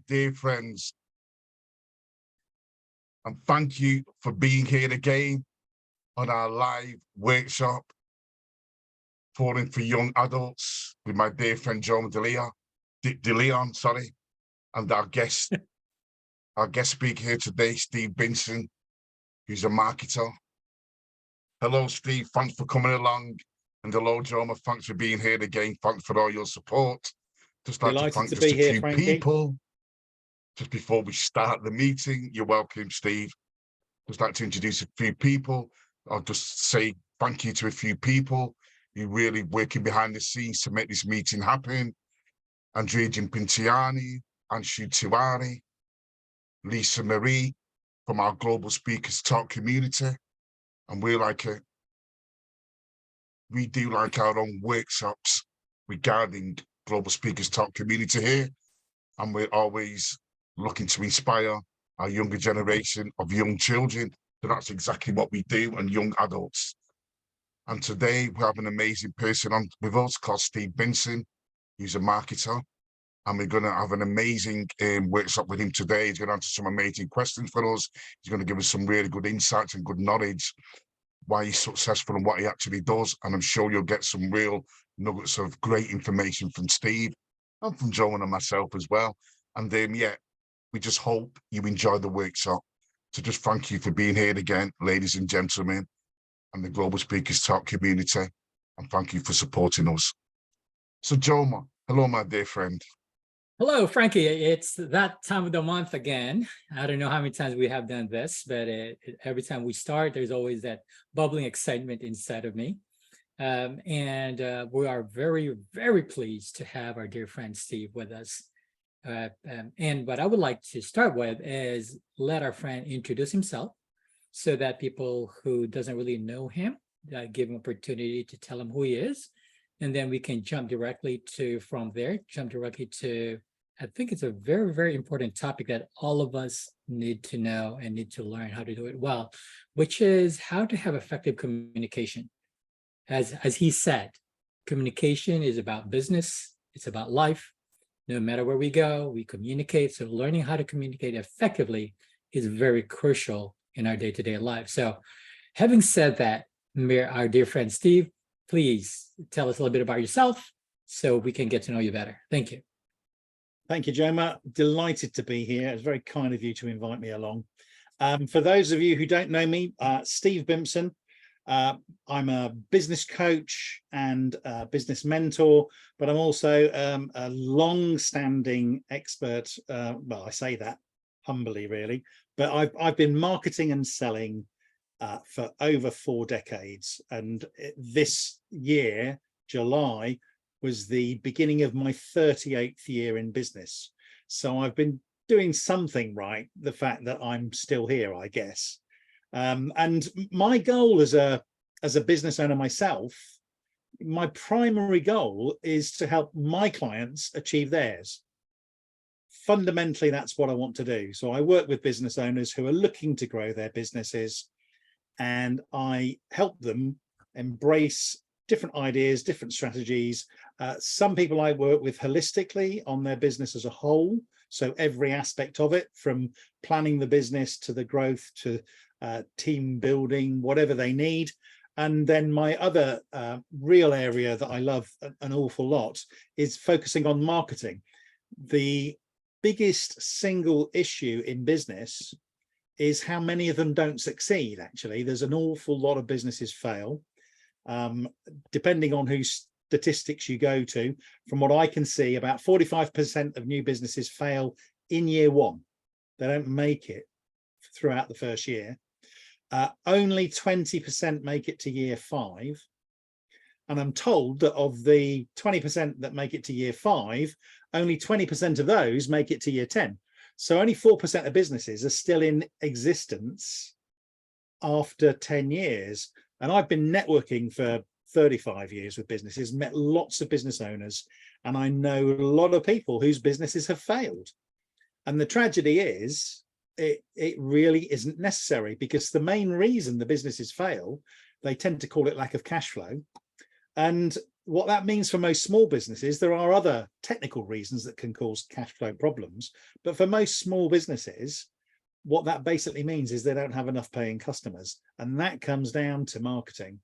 dear friends, and thank you for being here again on our live workshop, Falling for Young Adults, with my dear friend Jomer Deleon, and our guest speaker here today, Steve Bimpson, who's a marketer. Hello, Steve. Thanks for coming along. And hello, Jomer. Thanks for being here again. Thanks for all your support. Just like to thank just a few people. Just before we start the meeting, you're welcome, Steve. Just like to introduce a few people. I'll just say thank you to a few people who really working behind the scenes to make this meeting happen. Andrea Gimpintiani, Anshu Tiwari, Lisa Marie from our Global Speakers Talk community. And we do like our own workshops regarding Global Speakers Talk community here. And we're always looking to inspire our younger generation of young children. So that's exactly what we do, and young adults. And today we have an amazing person on with us called Steve Bimpson, who's a marketer. And we're going to have an amazing workshop with him today. He's going to answer some amazing questions for us. He's going to give us some really good insights and good knowledge, why he's successful and what he actually does. And I'm sure you'll get some real nuggets of great information from Steve and from Joe and myself as well. And yeah, we just hope you enjoy the workshop. So just thank you for being here again, ladies and gentlemen, and the Global Speakers Talk community. And thank you for supporting us. So Jomer, hello, my dear friend. Hello, Frankie. It's that time of the month again. I don't know how many times we have done this, but every time we start, there's always that bubbling excitement inside of me. We are very, very pleased to have our dear friend Steve with us. And what I would like to start with is let our friend introduce himself so that people who doesn't really know him, give him opportunity to tell him who he is. And then we can jump directly to, I think it's a very, very important topic that all of us need to know and need to learn how to do it well, which is how to have effective communication. As he said, communication is about business, it's about life. No matter where we go, we communicate. So learning how to communicate effectively is very crucial in our day-to-day life. So having said that, our dear friend Steve, please tell us a little bit about yourself so we can get to know you better. Thank you. Thank you, Jomer. Delighted to be here. It's very kind of you to invite me along. For those of you who don't know me, Steve Bimpson. I'm a business coach and a business mentor, but I'm also a long-standing expert. Well, I say that humbly, really, but I've been marketing and selling for over 4 decades. And this year, July, was the beginning of my 38th year in business. So I've been doing something right, the fact that I'm still here, I guess. And my goal as a business owner myself, my primary goal is to help my clients achieve theirs. Fundamentally, that's what I want to do. So I work with business owners who are looking to grow their businesses, and I help them embrace different ideas, different strategies. Some people I work with holistically on their business as a whole. So every aspect of it, from planning the business to the growth to team building, whatever they need. And then my other real area that I love an awful lot is focusing on marketing. The biggest single issue in business is how many of them don't succeed, actually. There's an awful lot of businesses fail. Depending on whose statistics you go to, from what I can see, about 45% of new businesses fail in year 1. They don't make it throughout the first year. Only 20% make it to year 5. And I'm told that of the 20% that make it to year 5, only 20% of those make it to year 10. So only 4% of businesses are still in existence after 10 years. And I've been networking for 35 years with businesses, met lots of business owners, and I know a lot of people whose businesses have failed. And the tragedy is, it really isn't necessary, because the main reason the businesses fail, they tend to call it lack of cash flow. And what that means for most small businesses, there are other technical reasons that can cause cash flow problems. But for most small businesses, what that basically means is they don't have enough paying customers. And that comes down to marketing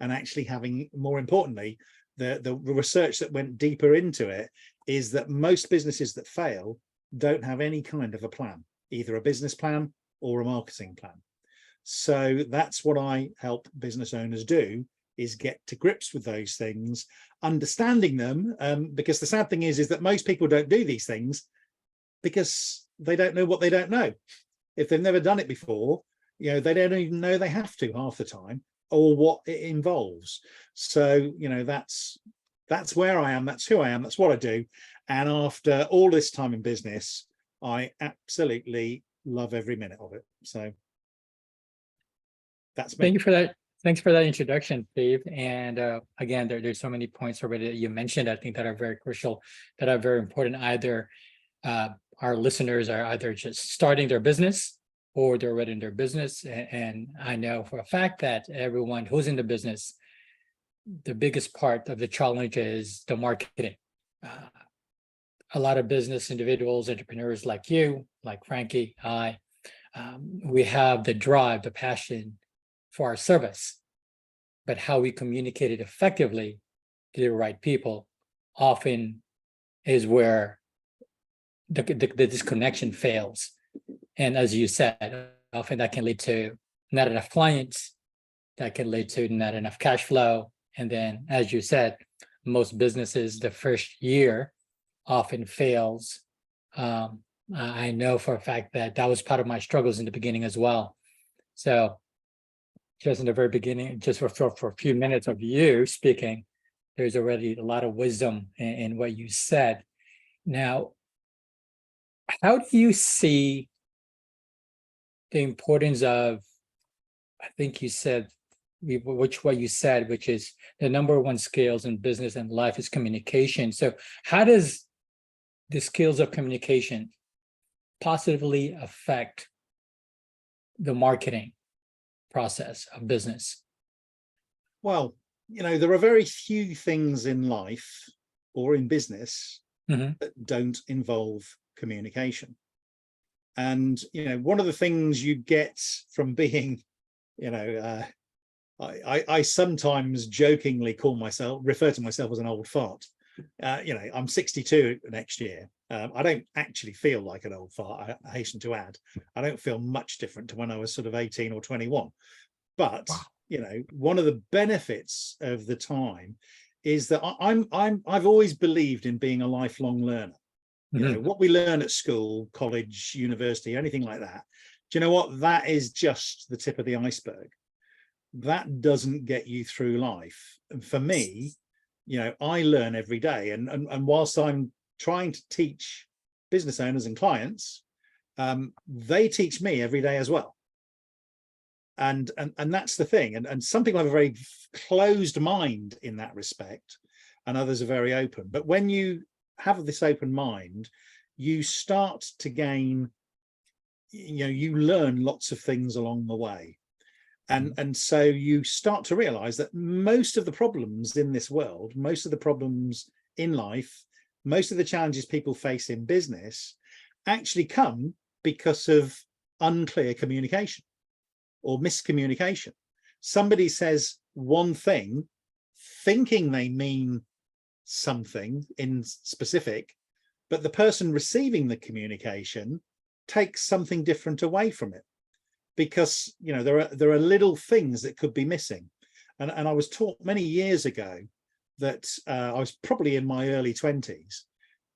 and actually having, more importantly, the research that went deeper into it is that most businesses that fail don't have any kind of a plan, either a business plan or a marketing plan. So that's what I help business owners do, is get to grips with those things, understanding them, because the sad thing is that most people don't do these things because they don't know what they don't know. If they've never done it before, you know, they don't even know they have to half the time, or what it involves. So, you know, that's where I am, that's who I am, that's what I do. And after all this time in business, I absolutely love every minute of it. So that's me. Thank you for that. Thanks for that introduction, Steve. And again, there's so many points already that you mentioned, I think, that are very crucial, that are very important. Either our listeners are either just starting their business or they're already in their business. And I know for a fact that everyone who's in the business, the biggest part of the challenge is the marketing. A lot of business individuals, entrepreneurs like you, like Frankie, we have the drive, the passion for our service, but how we communicate it effectively to the right people often is where the disconnection fails. And as you said, often that can lead to not enough clients, that can lead to not enough cash flow. And then, as you said, most businesses, the first year often fails. I know for a fact that was part of my struggles in the beginning as well. So just in the very beginning, just for a few minutes of you speaking, there's already a lot of wisdom in what you said. Now, how do you see the importance of, I think you said, what you said, which is the number one skills in business and life is communication. So how does the skills of communication positively affect the marketing process of business? Well, you know, there are very few things in life or in business that don't involve communication. And, you know, one of the things you get from being, you know, I sometimes jokingly refer to myself as an old fart. You know, I'm 62 next year. I don't actually feel like an old fart, I hasten to add. I don't feel much different to when I was sort of 18 or 21. But, you know, one of the benefits of the time is that I've always believed in being a lifelong learner. You know, what we learn at school, college, university, anything like that, do you know what? That is just the tip of the iceberg. That doesn't get you through life. And for me, you know, I learn every day. And whilst I'm trying to teach business owners and clients, they teach me every day as well. And that's the thing. And some people have a very closed mind in that respect, and others are very open. But when you have this open mind, you start to gain, you know, you learn lots of things along the way. And so you start to realize that most of the problems in this world, most of the problems in life, most of the challenges people face in business actually come because of unclear communication or miscommunication. Somebody says one thing thinking they mean something in specific, but the person receiving the communication takes something different away from it, because, you know, there are little things that could be missing. And I was taught many years ago that I was probably in my early 20s,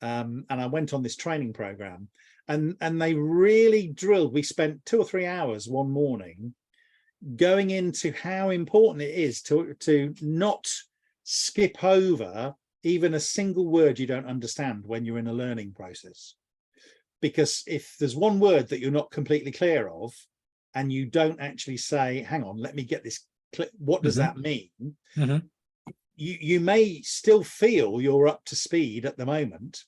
and I went on this training program, and they really drilled. We spent 2 or 3 hours one morning going into how important it is to not skip over even a single word you don't understand when you're in a learning process. Because if there's one word that you're not completely clear of, and you don't actually say, hang on, let me get this, what does that mean? You may still feel you're up to speed at the moment,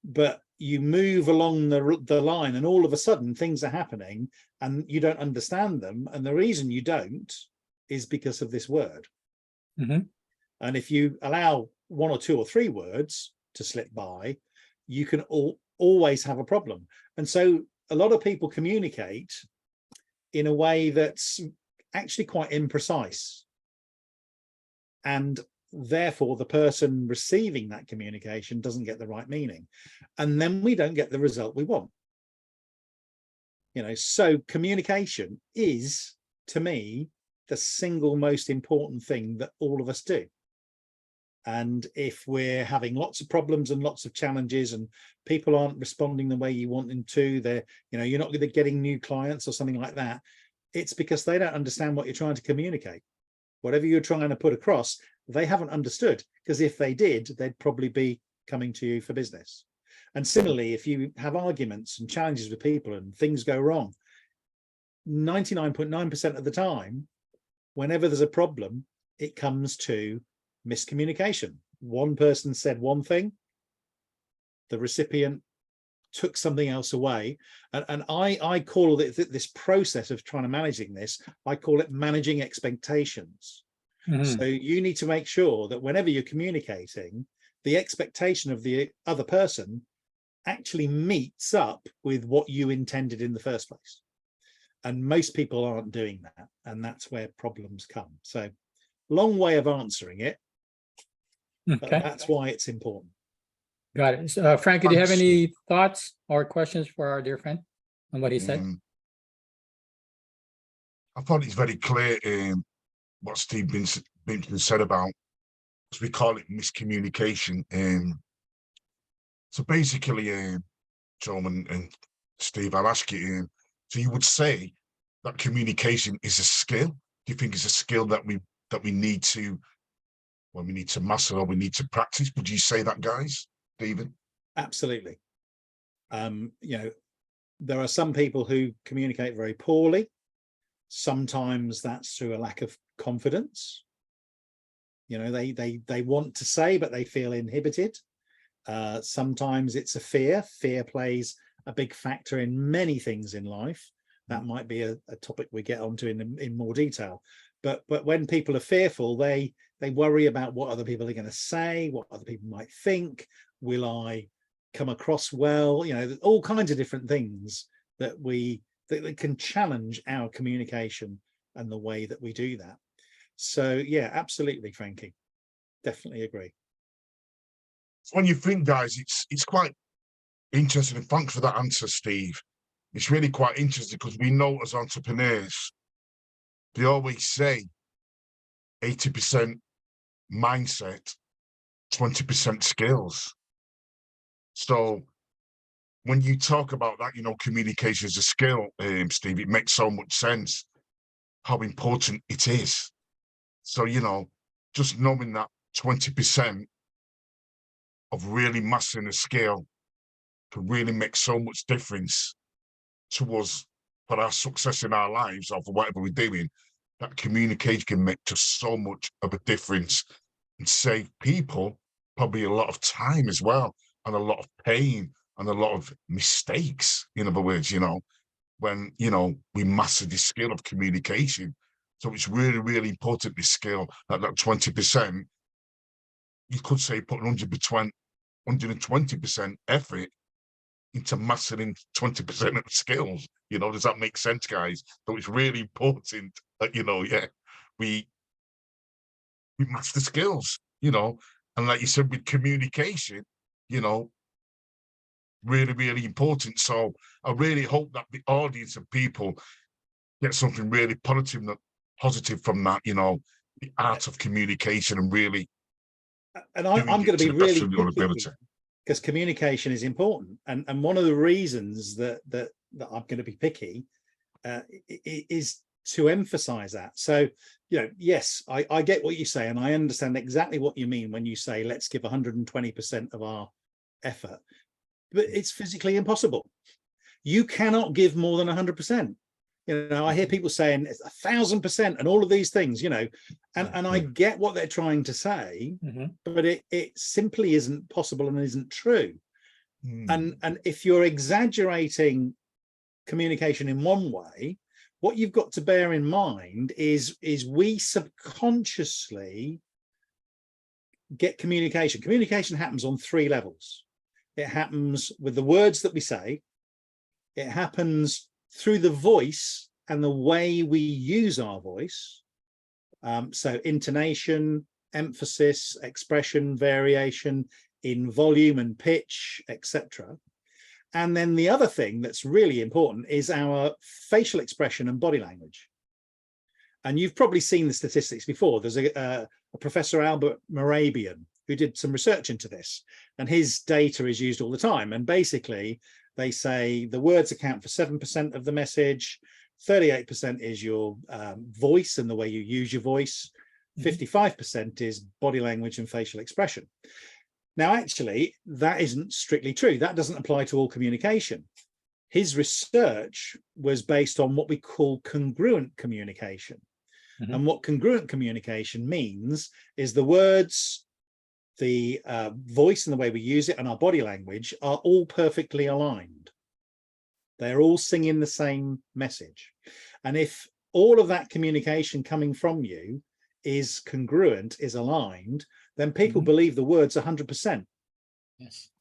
but you move along the line and all of a sudden things are happening and you don't understand them. And the reason you don't is because of this word. And if you allow 1 or 2 or 3 words to slip by, you can always have a problem. And so a lot of people communicate in a way that's actually quite imprecise. And therefore, the person receiving that communication doesn't get the right meaning. And then we don't get the result we want. You know, so communication is, to me, the single most important thing that all of us do. And if we're having lots of problems and lots of challenges and people aren't responding the way you want them to, they're, you know, you're not getting new clients or something like that, it's because they don't understand what you're trying to communicate. Whatever you're trying to put across, they haven't understood, because if they did, they'd probably be coming to you for business. And similarly, if you have arguments and challenges with people and things go wrong, 99.9% of the time, whenever there's a problem, it comes to miscommunication. One person said one thing, the recipient took something else away. And I call it this process of trying to managing this, I call it managing expectations. So you need to make sure that whenever you're communicating, the expectation of the other person actually meets up with what you intended in the first place. And most people aren't doing that. And that's where problems come. So long way of answering it. But that's why it's important. Got it. So, Frankie, do you have any thoughts or questions for our dear friend on what he said? I thought it's very clear what Steve Bimpson said about, as we call it, miscommunication. So basically, Joe and Steve, I'll ask you, so you would say that communication is a skill? Do you think it's a skill that we need to, well, we need to master or we need to practice? Would you say that, guys? Stephen? Absolutely. You know, there are some people who communicate very poorly. Sometimes that's through a lack of confidence. You know, they want to say, but they feel inhibited. Sometimes it's a fear. Fear plays a big factor in many things in life. That might be a topic we get onto in more detail. But when people are fearful, they worry about what other people are going to say, what other people might think. Will I come across well? You know, all kinds of different things that can challenge our communication and the way that we do that. So yeah, absolutely, Frankie, definitely agree. When you think, guys, it's quite interesting, and thanks for that answer, Steve. It's really quite interesting because we know as entrepreneurs, they always say 80% mindset, 20% skills. So when you talk about that, you know, communication is a skill, Steve, it makes so much sense how important it is. So, you know, just knowing that 20% of really mastering a skill can really make so much difference to us for our success in our lives or for whatever we're doing, that communication can make just so much of a difference and save people probably a lot of time as well, and a lot of pain and a lot of mistakes, in other words, you know, when, you know, we master the skill of communication. So it's really, really important, this skill, that 20%, you could say put 120% effort into mastering 20% of the skills. You know, does that make sense, guys? So it's really important that, you know, yeah, we master skills, you know, and like you said, with communication, you know, really, really important. So I really hope that the audience of people get something really positive from that, you know, the art of communication, and really. And I'm going to be really picky, because communication is important. And one of the reasons that I'm going to be picky is to emphasize that. So, you know, yes, I get what you say, and I understand exactly what you mean when you say, let's give 120% of our effort, but it's physically impossible. You cannot give more than 100%. You know, I hear people saying 1,000% and all of these things, you know, and I get what they're trying to say, but it simply isn't possible and isn't true. And if you're exaggerating communication in one way, what you've got to bear in mind is we subconsciously get communication. Communication happens on 3 levels. It happens with the words that we say. It happens through the voice and the way we use our voice. So intonation, emphasis, expression, variation in volume and pitch, etc. And then the other thing that's really important is our facial expression and body language. And you've probably seen the statistics before. There's a Professor Albert Morabian who did some research into this, and his data is used all the time. And basically, they say the words account for 7% of the message, 38% is your voice and the way you use your voice, 55% is body language and facial expression. Now, actually, that isn't strictly true. That doesn't apply to all communication. His research was based on what we call congruent communication. And what congruent communication means is the words, the voice and the way we use it, and our body language are all perfectly aligned. They're all singing the same message. And if all of that communication coming from you is congruent, is aligned, then people believe the words 100%. Yes.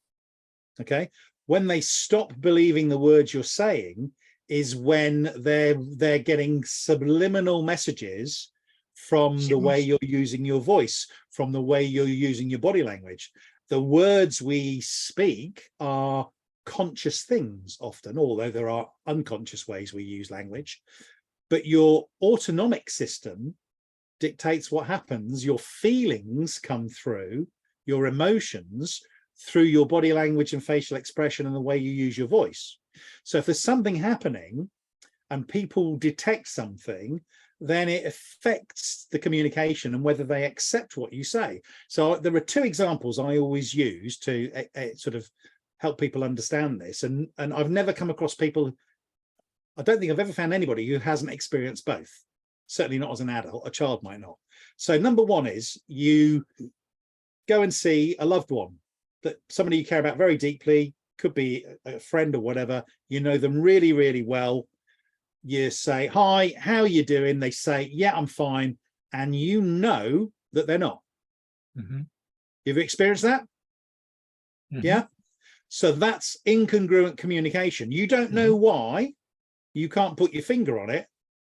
Okay. When they stop believing the words you're saying is when they're getting subliminal messages from the way you're using your voice, from the way you're using your body language. The words we speak are conscious things often, although there are unconscious ways we use language. But your autonomic system dictates what happens. Your feelings come through, your emotions, through your body language and facial expression and the way you use your voice. So if there's something happening and people detect something, then it affects the communication and whether they accept what you say. So there are 2 examples I always use to sort of help people understand this. And I've never come across people, I don't think I've ever found anybody who hasn't experienced both. Certainly not as an adult, a child might not. So number 1 is you go and see a loved one, that somebody you care about very deeply, could be a friend or whatever, you know them really, really well. You say, hi, how are you doing? They say, yeah, I'm fine. And you know that they're not. You've experienced that? Yeah. So that's incongruent communication. You don't know why, you can't put your finger on it,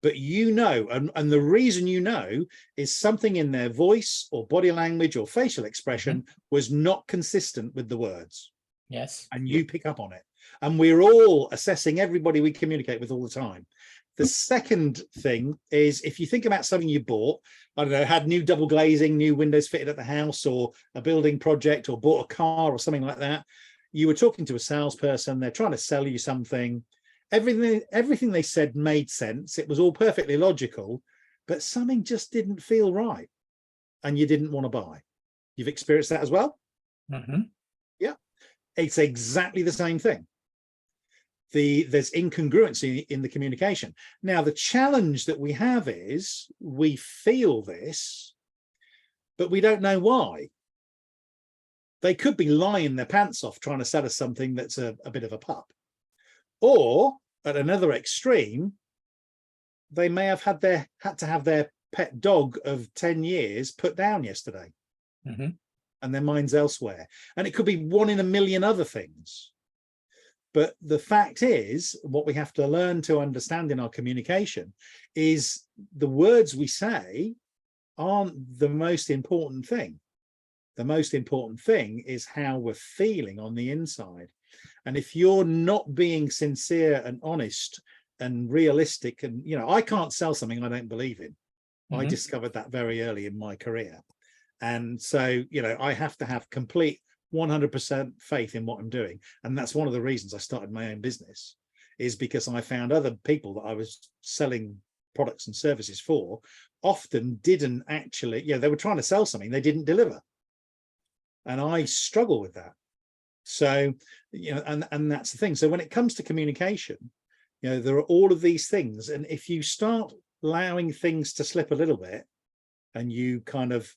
but you know, and the reason you know is something in their voice or body language or facial expression was not consistent with the words. Yes. And you pick up on it. And we're all assessing everybody we communicate with all the time. The second thing is, if you think about something you bought, I don't know, had new double glazing, new windows fitted at the house, or a building project, or bought a car or something like that. You were talking to a salesperson, they're trying to sell you something. Everything they said made sense. It was all perfectly logical, but something just didn't feel right and you didn't want to buy. You've experienced that as well? Yeah. It's exactly the same thing. There's incongruency in the communication. Now, the challenge that we have is we feel this, but we don't know why. They could be lying their pants off trying to sell us something that's a bit of a pup. Or at another extreme, they may have had to have their pet dog of 10 years put down yesterday. And their mind's elsewhere. And it could be 1 in a million other things. But the fact is, what we have to learn to understand in our communication is the words we say aren't the most important thing. The most important thing is how we're feeling on the inside. And if you're not being sincere and honest and realistic, and, you know, I can't sell something I don't believe in. I discovered that very early in my career. And so, you know, I have to have complete 100% faith in what I'm doing. And that's one of the reasons I started my own business, is because I found other people that I was selling products and services for often didn't actually, they were trying to sell something, they didn't deliver. And I struggle with that. So, you know, and that's the thing. So when it comes to communication, you know, there are all of these things. And if you start allowing things to slip a little bit and you kind of,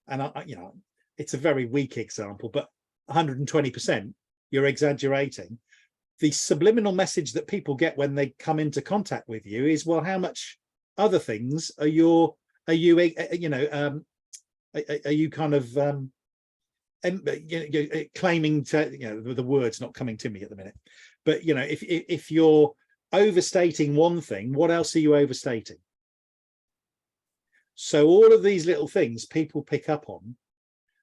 and you know, it's a very weak example, but 120%, you're exaggerating. The subliminal message that people get when they come into contact with you is, well, how much other things are you Are you kind of claiming to, the word's not coming to me at the minute, but if you're overstating one thing, what else are you overstating? So all of these little things people pick up on,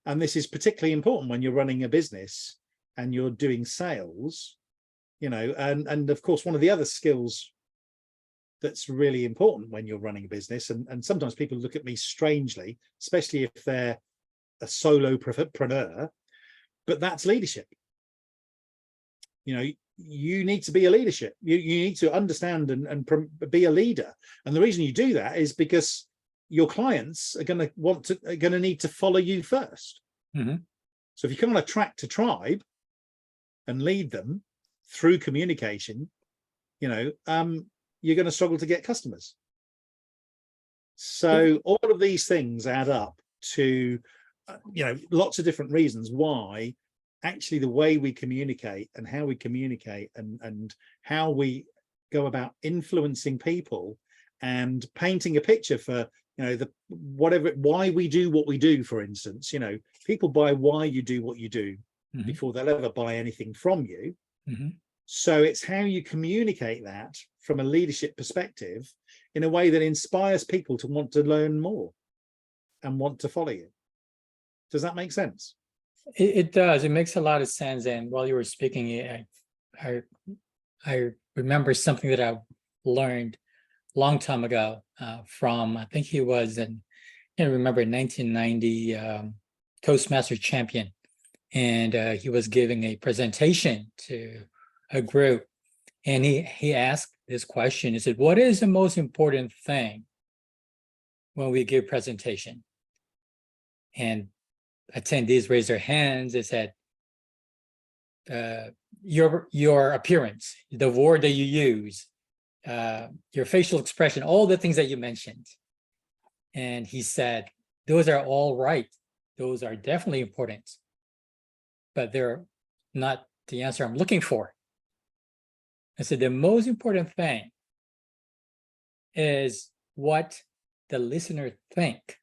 and this is particularly important when you're running a business and you're doing sales, and of course, one of the other skills that's really important when you're running a business, and sometimes people look at me strangely, especially if they're a solopreneur, but that's leadership. You need to be a leadership. You need to understand and be a leader. And the reason you do that is because your clients are going to need to follow you first. Mm-hmm. So if you can't attract a tribe and lead them through communication, you're going to struggle to get customers. So all of these things add up to, lots of different reasons why actually the way we communicate and how we communicate and how we go about influencing people and painting a picture for, why we do what we do, for instance, people buy why you do what you do mm-hmm. before they'll ever buy anything from you. Mm-hmm. So it's how you communicate that from a leadership perspective in a way that inspires people to want to learn more and want to follow you. Does that make sense? It does. It makes a lot of sense. And while you were speaking, I remember something that I learned a long time ago from, I think he was in, I remember 1990 Toastmaster champion. And he was giving a presentation to a group. And he asked this question. He said, what is the most important thing when we give presentation? And attendees raised their hands. They said, your appearance, the word that you use, your facial expression, all the things that you mentioned. And he said, those are all right. Those are definitely important, but they're not the answer I'm looking for. I said, the most important thing is what the listener think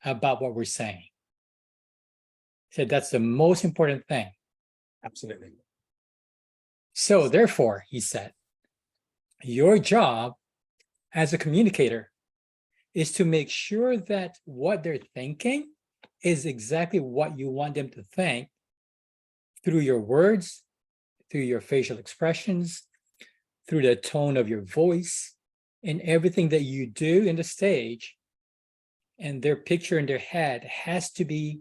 about what we're saying. I said, that's the most important thing. Absolutely. So therefore, he said, your job as a communicator is to make sure that what they're thinking is exactly what you want them to think through your words, through your facial expressions, through the tone of your voice, and everything that you do in the stage, and their picture in their head has to be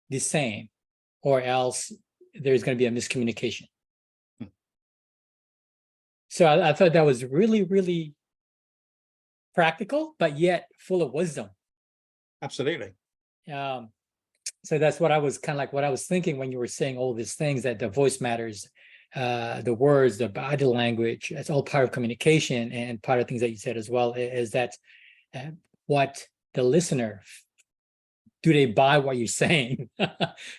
the same, or else there's going to be a miscommunication. So I thought that was really, really practical, but yet full of wisdom. Absolutely. So that's what I was kind of like what I was thinking when you were saying all these things, that the voice matters, the words, the body language, it's all part of communication. And part of things that you said as well is that what the listener, do they buy what you're saying?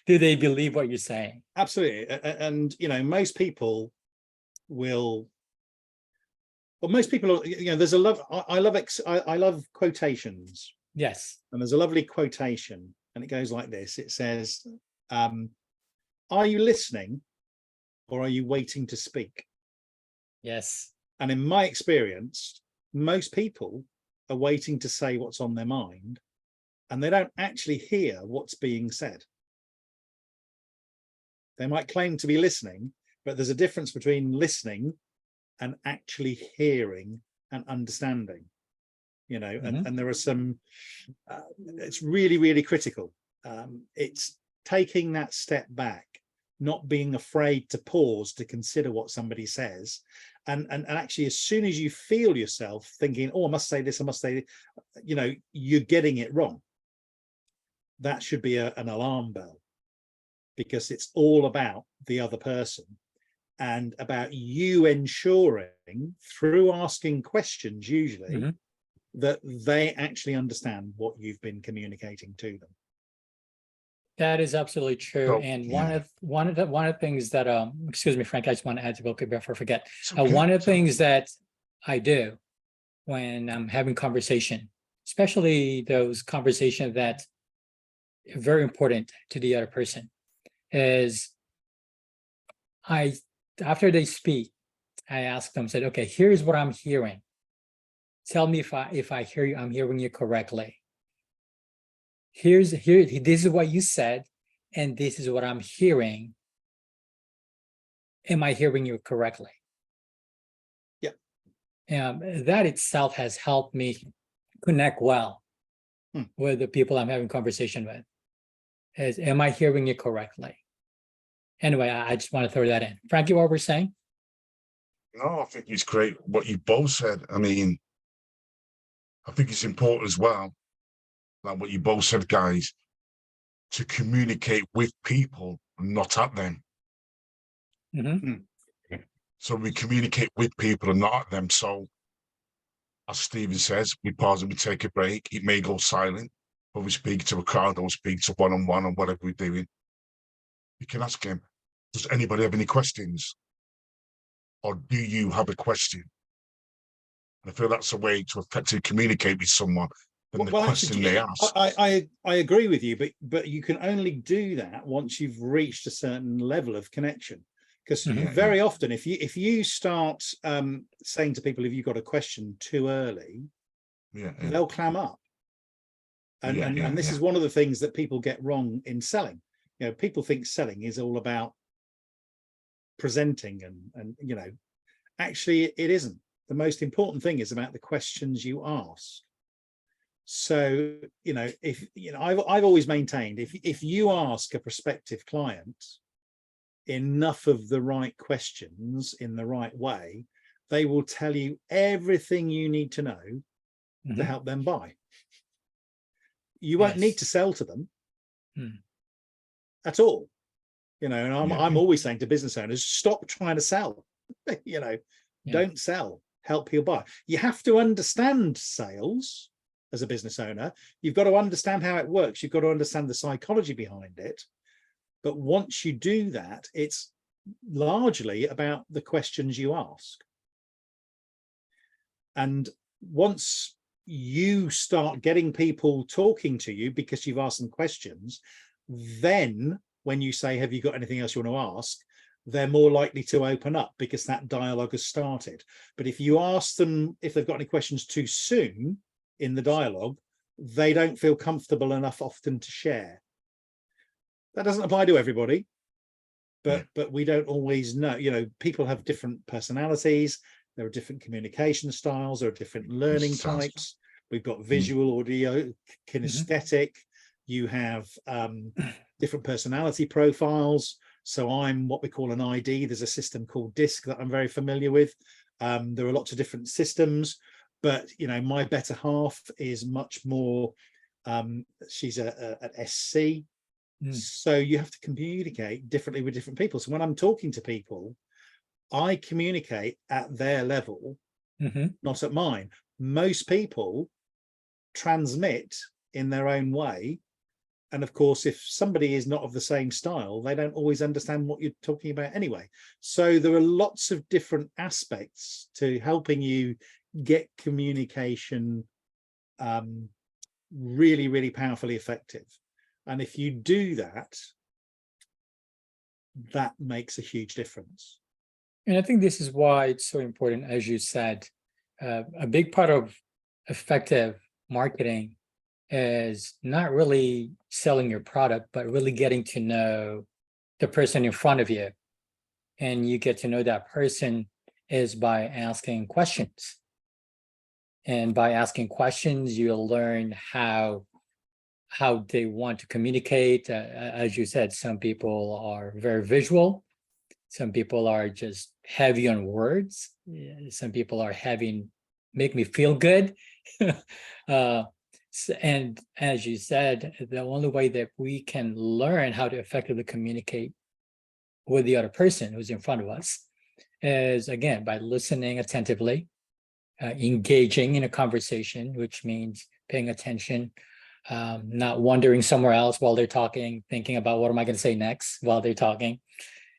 Do they believe what you're saying? Absolutely. And, most people will, well, most people, there's a love, I love quotations. Yes. And there's a lovely quotation, and it goes like this. It says, are you listening or are you waiting to speak? Yes. And in my experience, most people are waiting to say what's on their mind, and they don't actually hear what's being said. They might claim to be listening, but there's a difference between listening and actually hearing and understanding, and there are some, it's really, really critical. It's taking that step back, not being afraid to pause to consider what somebody says. And actually, as soon as you feel yourself thinking, oh, I must say this, I must say, you're getting it wrong. That should be an alarm bell, because it's all about the other person and about you ensuring, through asking questions usually, that they actually understand what you've been communicating to them. That is absolutely true. So, And one of the things that excuse me, Frank, I just want to add to Bill before I forget. okay. One of the things that I do when I'm having conversation, especially those conversations that very important to the other person is after they speak, I ask them, said, okay, here's what I'm hearing. Tell me if I hear you, I'm hearing you correctly. This is what you said, and this is what I'm hearing. Am I hearing you correctly? Yep. That itself has helped me connect well with the people I'm having conversation with. Am I hearing you correctly? Anyway, I just want to throw that in. Frankie, what we're saying? No, I think it's great what you both said. I mean, I think it's important as well, like what you both said, guys, to communicate with people, not at them. So we communicate with people and not at them. So, as Stephen says, we pause and we take a break. It may go silent, but we speak to a crowd or we speak to one-on-one or whatever we're doing. You can ask him, does anybody have any questions? Or do you have a question? And I feel that's a way to effectively communicate with someone than the question actually, they ask. I agree with you, but you can only do that once you've reached a certain level of connection. Because very often, if you start saying to people, if you've got a question too early, they'll clam up. And this is one of the things that people get wrong in selling. You know, people think selling is all about presenting and you know, actually it isn't. The most important thing is about the questions you ask. So, you know, I've always maintained if you ask a prospective client enough of the right questions in the right way, they will tell you everything you need to know to help them buy. You won't need to sell to them at all. You know, and I'm always saying to business owners, stop trying to sell. You know, don't sell, help people buy. You have to understand sales as a business owner. You've got to understand how it works. You've got to understand the psychology behind it. But once you do that, it's largely about the questions you ask. And once you start getting people talking to you because you've asked them questions, then when you say, have you got anything else you want to ask, they're more likely to open up because that dialogue has started. But if you ask them if they've got any questions too soon in the dialogue, they don't feel comfortable enough often to share. That doesn't apply to everybody, but we don't always know. You know, people have different personalities. There are different communication styles. There are different learning types. We've got visual, audio, kinesthetic. You have different personality profiles. So I'm what we call an ID. There's a system called DISC that I'm very familiar with. There are lots of different systems, but you know, my better half is much more. She's an SC. So you have to communicate differently with different people. So when I'm talking to people, I communicate at their level, not at mine. Most people transmit in their own way. And of course, if somebody is not of the same style, they don't always understand what you're talking about anyway. So there are lots of different aspects to helping you get communication really, really powerfully effective. And if you do that, that makes a huge difference. And I think this is why it's so important, as you said, a big part of effective marketing is not really selling your product, but really getting to know the person in front of you. And you get to know that person is by asking questions. And by asking questions, you'll learn how they want to communicate. As you said, some people are very visual. Some people are just heavy on words. Some people are make me feel good. And as you said, the only way that we can learn how to effectively communicate with the other person who's in front of us is, again, by listening attentively, engaging in a conversation, which means paying attention, not wandering somewhere else while they're talking, thinking about what am I going to say next while they're talking.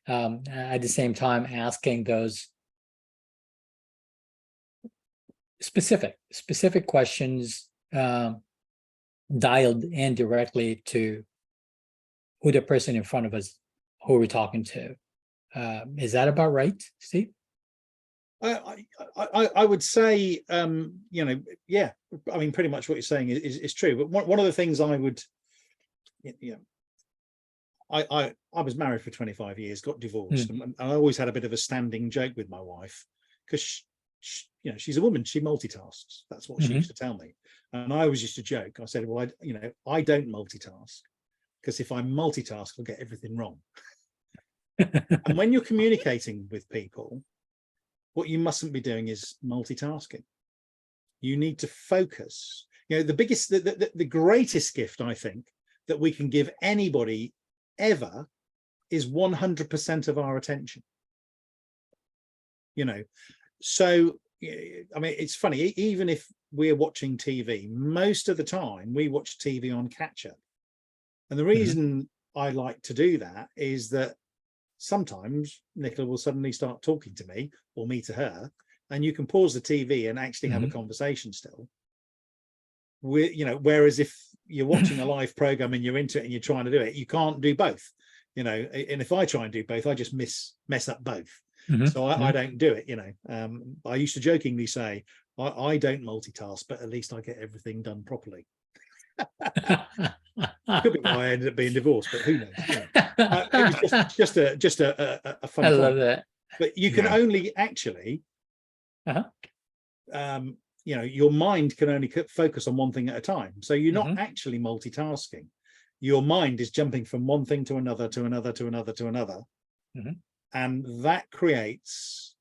At the same time, asking those specific questions dialed in directly to who the person in front of us, who we're talking to. Is that about right, Steve? I would say, you know, yeah, I mean, pretty much what you're saying is true. But one of the things I would, you know, I was married for 25 years, got divorced, and I always had a bit of a standing joke with my wife, because you know, she's a woman, she multitasks. That's what she used to tell me, and I always used to joke. I said, well, I don't multitask, because if I multitask, I'll get everything wrong. And when you're communicating with people, what you mustn't be doing is multitasking. You need to focus. You know, the greatest gift, I think, that we can give anybody ever is 100% of our attention. You know, so, I mean, it's funny, even if we're watching TV, most of the time we watch TV on catch up. And the reason I like to do that is that sometimes Nicola will suddenly start talking to me, or me to her, and you can pause the TV and actually have a conversation still. You know, whereas if you're watching a live program and you're into it and you're trying to do it, you can't do both. You know, and if I try and do both, I just mess up both. So I don't do it. You know, I used to jokingly say I don't multitask, but at least I get everything done properly. Could be why I ended up being divorced, but who knows? Yeah. It was just a fun. I love that. But you can only actually, you know, your mind can only focus on one thing at a time. So you're not actually multitasking. Your mind is jumping from one thing to another, to another, to another, to another. And that creates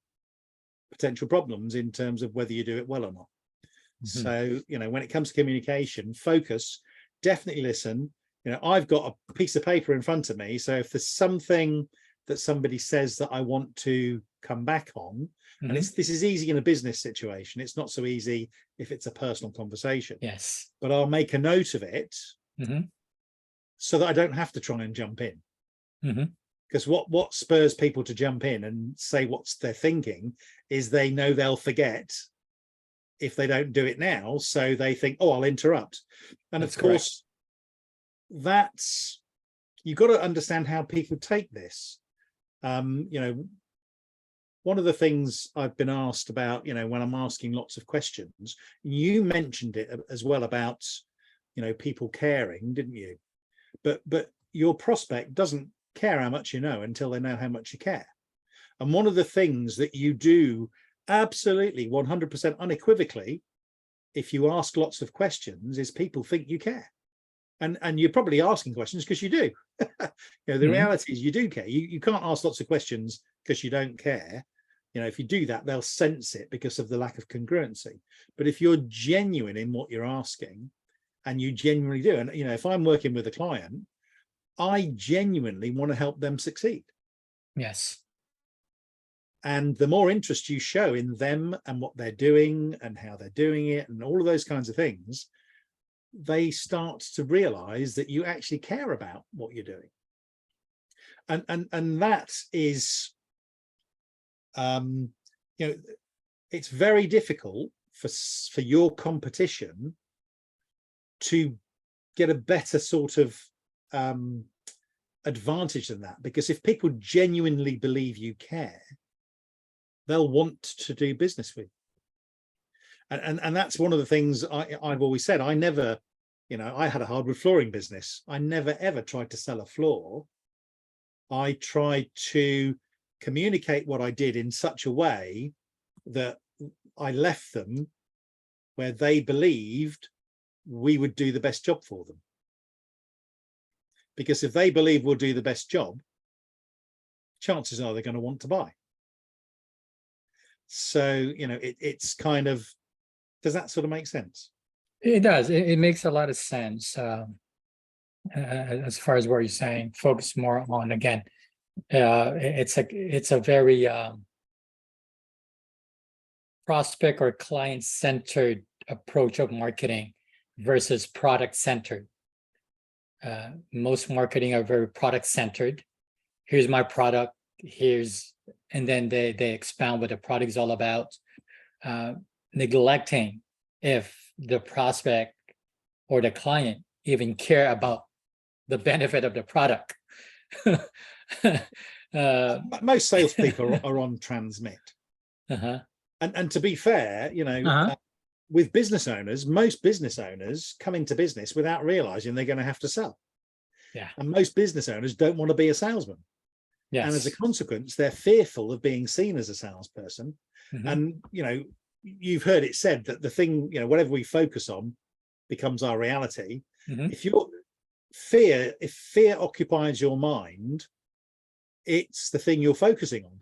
potential problems in terms of whether you do it well or not. So, you know, when it comes to communication, focus, definitely listen. You know, I've got a piece of paper in front of me. So if there's something that somebody says that I want to come back on, and this is easy in a business situation, it's not so easy if it's a personal conversation. Yes. But I'll make a note of it so that I don't have to try and jump in. Because what spurs people to jump in and say what they're thinking is they know they'll forget if they don't do it now. So they think, oh, I'll interrupt. And of course, that's, you've got to understand how people take this. You know, one of the things I've been asked about, you know, when I'm asking lots of questions, you mentioned it as well about, you know, people caring, didn't you? But your prospect doesn't care how much you know until they know how much you care. And one of the things that you do absolutely 100% unequivocally, if you ask lots of questions, is people think you care. And you're probably asking questions because you do. You know, the reality is you do care. You can't ask lots of questions because you don't care. You know, if you do that, they'll sense it because of the lack of congruency. But if you're genuine in what you're asking, and you genuinely do, and, you know, if I'm working with a client, I genuinely want to help them succeed. Yes. And the more interest you show in them and what they're doing and how they're doing it and all of those kinds of things, they start to realize that you actually care about what you're doing. And that is, you know, it's very difficult for your competition to get a better sort of advantage than that, because if people genuinely believe you care, they'll want to do business with you. And that's one of the things I've always said. I never, you know, I had a hardwood flooring business. I never ever tried to sell a floor. I tried to communicate what I did in such a way that I left them where they believed we would do the best job for them. Because if they believe we'll do the best job, chances are they're going to want to buy. So, you know, it's kind of, does that sort of make sense? It does. It makes a lot of sense. As far as what you're saying, focus more on, again, it's a very prospect or client-centered approach of marketing versus product-centered. Most marketing are very product-centered. Here's my product, and then they expound what the product is all about, neglecting if the prospect or the client even care about the benefit of the product. Most salespeople are on transmit. Uh-huh. And to be fair, you know, Uh-huh. with business owners, most business owners come into business without realizing they're going to have to sell. Yeah. And most business owners don't want to be a salesman. Yes. And as a consequence, they're fearful of being seen as a salesperson. Mhm. And, you know, you've heard it said that the thing, you know, whatever we focus on becomes our reality. Mhm. If fear occupies your mind, it's the thing you're focusing on.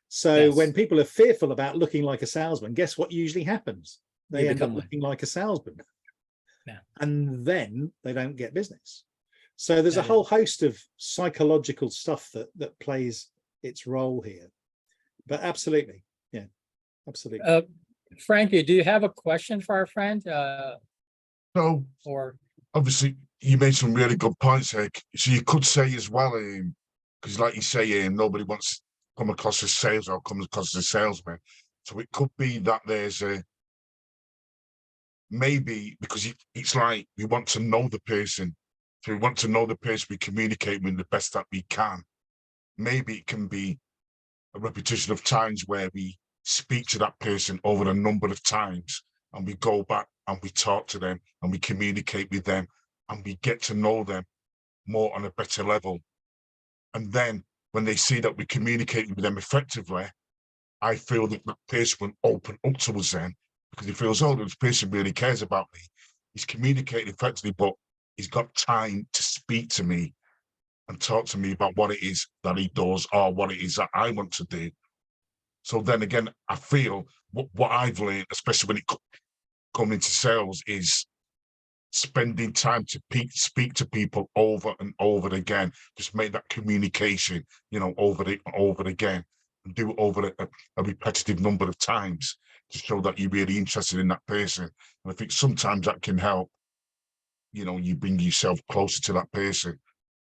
So Yes. when people are fearful about looking like a salesman, guess what usually happens? They You end up become one. looking like a salesman. Yeah. And then they don't get business. So there's a That whole is- host of psychological stuff that plays its role here. But absolutely, yeah, absolutely. Frankie, do you have a question for our friend? So Or obviously you made some really good points here. So you could say as well, because like you say, nobody wants to come across as sales or comes across as a salesman. So it could be that there's a maybe because it's like we want to know the person. So we want to know the person, we communicate with the best that we can. Maybe it can be a repetition of times where we speak to that person over a number of times and we go back and we talk to them and we communicate with them and we get to know them more on a better level. And then when they see that we communicate with them effectively, I feel that that person will open up to us then because he feels, oh, this person really cares about me. He's communicating effectively, but he's got time to speak to me and talk to me about what it is that he does or what it is that I want to do. So then again, I feel what I've learned, especially when it comes into sales, is spending time to speak to people over and over again. Just make that communication, over again, and do it over a repetitive number of times to show that you're really interested in that person. And I think sometimes that can help. You bring yourself closer to that person,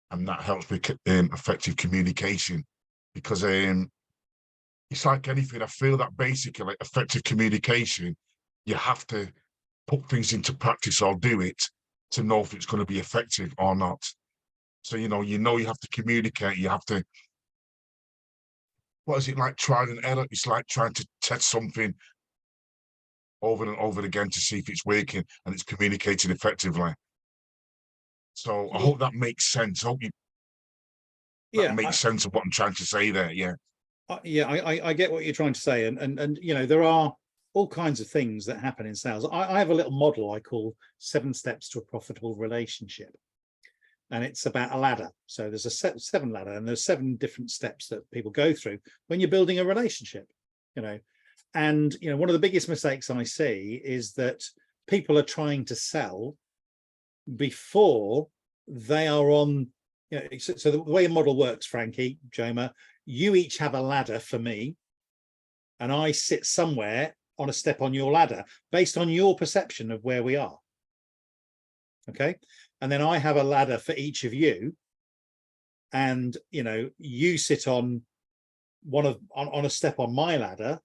and that helps with effective communication. Because it's like anything. I feel that basically, like effective communication, you have to put things into practice or do it to know if it's going to be effective or not. So, you have to communicate. You have to, what is it like, trial and error? It's like trying to test something over and over again to see if it's working and it's communicating effectively. So I hope that makes sense. I hope that makes sense of what I'm trying to say there. Yeah. I get what you're trying to say, and there are all kinds of things that happen in sales. I have a little model I call 7 steps to a profitable relationship, and it's about a ladder. So there's a 7 ladder, and there's 7 different steps that people go through when you're building a relationship. And one of the biggest mistakes I see is that people are trying to sell before they are on. So the way a model works, Frankie, Jomer, you each have a ladder for me, and I sit somewhere on a step on your ladder based on your perception of where we are. Okay. And then I have a ladder for each of you, and you sit on on a step on my ladder,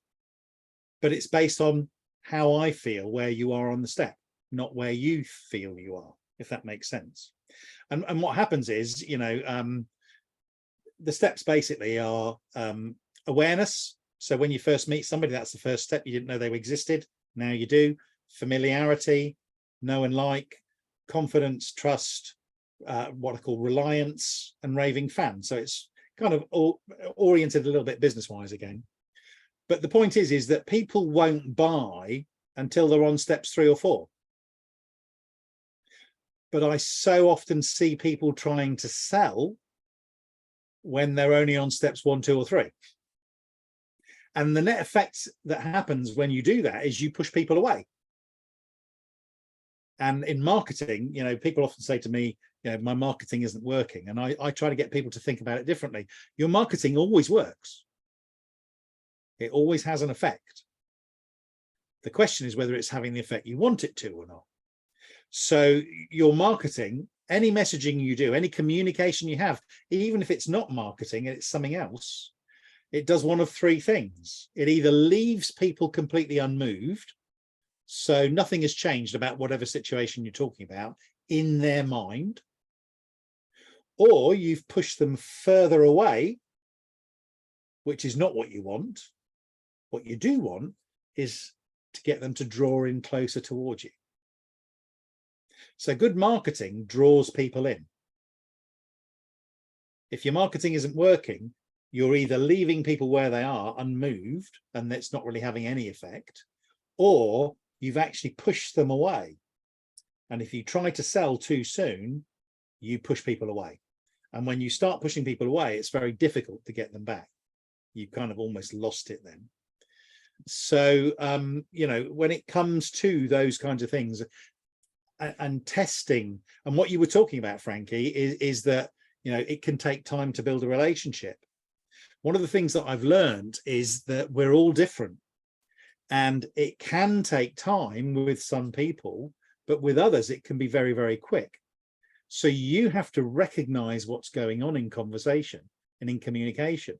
but it's based on how I feel where you are on the step, not where you feel you are, if that makes sense. And what happens is, the steps basically are awareness. So when you first meet somebody, that's the first step. You didn't know they existed. Now you do. Familiarity, know and like, confidence, trust, what I call reliance, and raving fan. So it's kind of oriented a little bit business-wise again. But the point is that people won't buy until they're on steps 3 or 4. But I so often see people trying to sell when they're only on steps 1, 2, or 3. And the net effect that happens when you do that is you push people away. And in marketing, people often say to me, my marketing isn't working. And I try to get people to think about it differently. Your marketing always works. It always has an effect. The question is whether it's having the effect you want it to or not. So your marketing, any messaging you do, any communication you have, even if it's not marketing and it's something else, it does one of 3 things. It either leaves people completely unmoved, so nothing has changed about whatever situation you're talking about in their mind, or you've pushed them further away, which is not what you want. What you do want is to get them to draw in closer towards you. So good marketing draws people in. If your marketing isn't working, you're either leaving people where they are unmoved and it's not really having any effect, or you've actually pushed them away. And if you try to sell too soon, you push people away. And when you start pushing people away, it's very difficult to get them back. You kind of almost lost it then. So, you know, when it comes to those kinds of things and testing, and what you were talking about, Frankie, is that, you know, it can take time to build a relationship. One of the things that I've learned is that we're all different, and it can take time with some people, but with others, it can be very, very quick. So you have to recognize what's going on in conversation and in communication.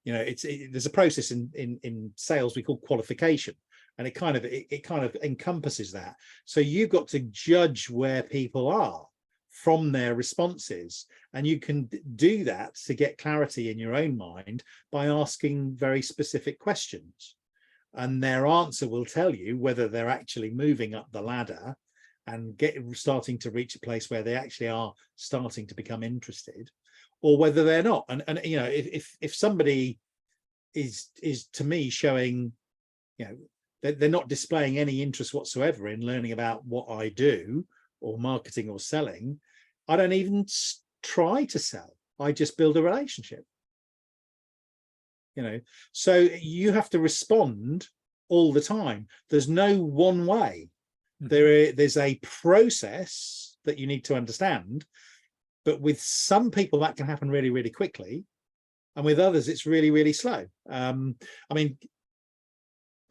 You know, there's a process in sales we call qualification, and it kind of encompasses that. So you've got to judge where people are from their responses, and you can do that to get clarity in your own mind by asking very specific questions, and their answer will tell you whether they're actually moving up the ladder and starting to reach a place where they actually are starting to become interested, or whether they're not. And you know, if somebody is to me showing, you know, they're not displaying any interest whatsoever in learning about what I do or marketing or selling, I don't even try to sell. I just build a relationship. You know, so you have to respond all the time. There's no one way. There's a process that you need to understand, but with some people that can happen really, really quickly, and with others it's really, really slow. I mean,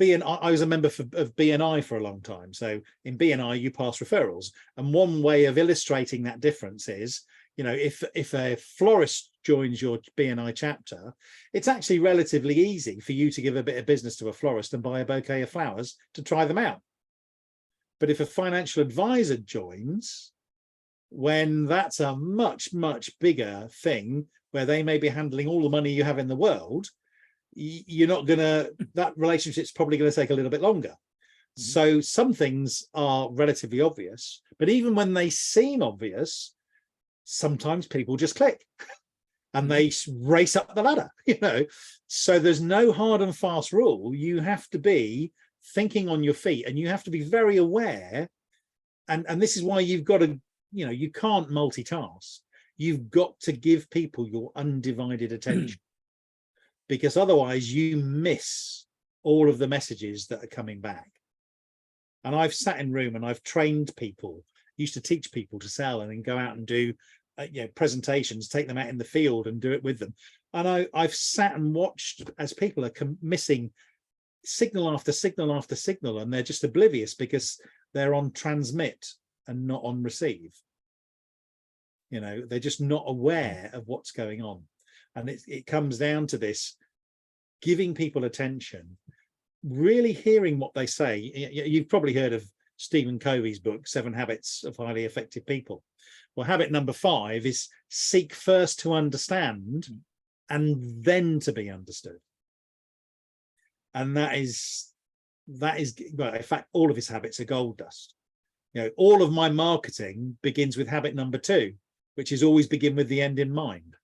I was a member of BNI for a long time. So in BNI you pass referrals, and one way of illustrating that difference is, you know, if a florist joins your BNI chapter, it's actually relatively easy for you to give a bit of business to a florist and buy a bouquet of flowers to try them out. But if a financial advisor joins, when that's a much, much bigger thing, where they may be handling all the money you have in the world, you're not gonna, that relationship's probably going to take a little bit longer. So some things are relatively obvious, but even when they seem obvious, sometimes people just click and they race up the ladder, you know. So there's no hard and fast rule. You have to be thinking on your feet, and you have to be very aware, and this is why you've got to, you know, you can't multitask. You've got to give people your undivided attention, because otherwise you miss all of the messages that are coming back. And I've sat in room and I've trained people, used to teach people to sell and then go out and do you know, presentations, take them out in the field and do it with them. And I've sat and watched as people are missing signal after signal after signal, and they're just oblivious because they're on transmit and not on receive. You know, they're just not aware of what's going on. And it comes down to this, giving people attention, really hearing what they say. You've probably heard of Stephen Covey's book, 7 Habits of Highly Effective People. Well, habit number 5 is seek first to understand and then to be understood. And that is, well, in fact, all of his habits are gold dust. You know, all of my marketing begins with habit number 2, which is always begin with the end in mind.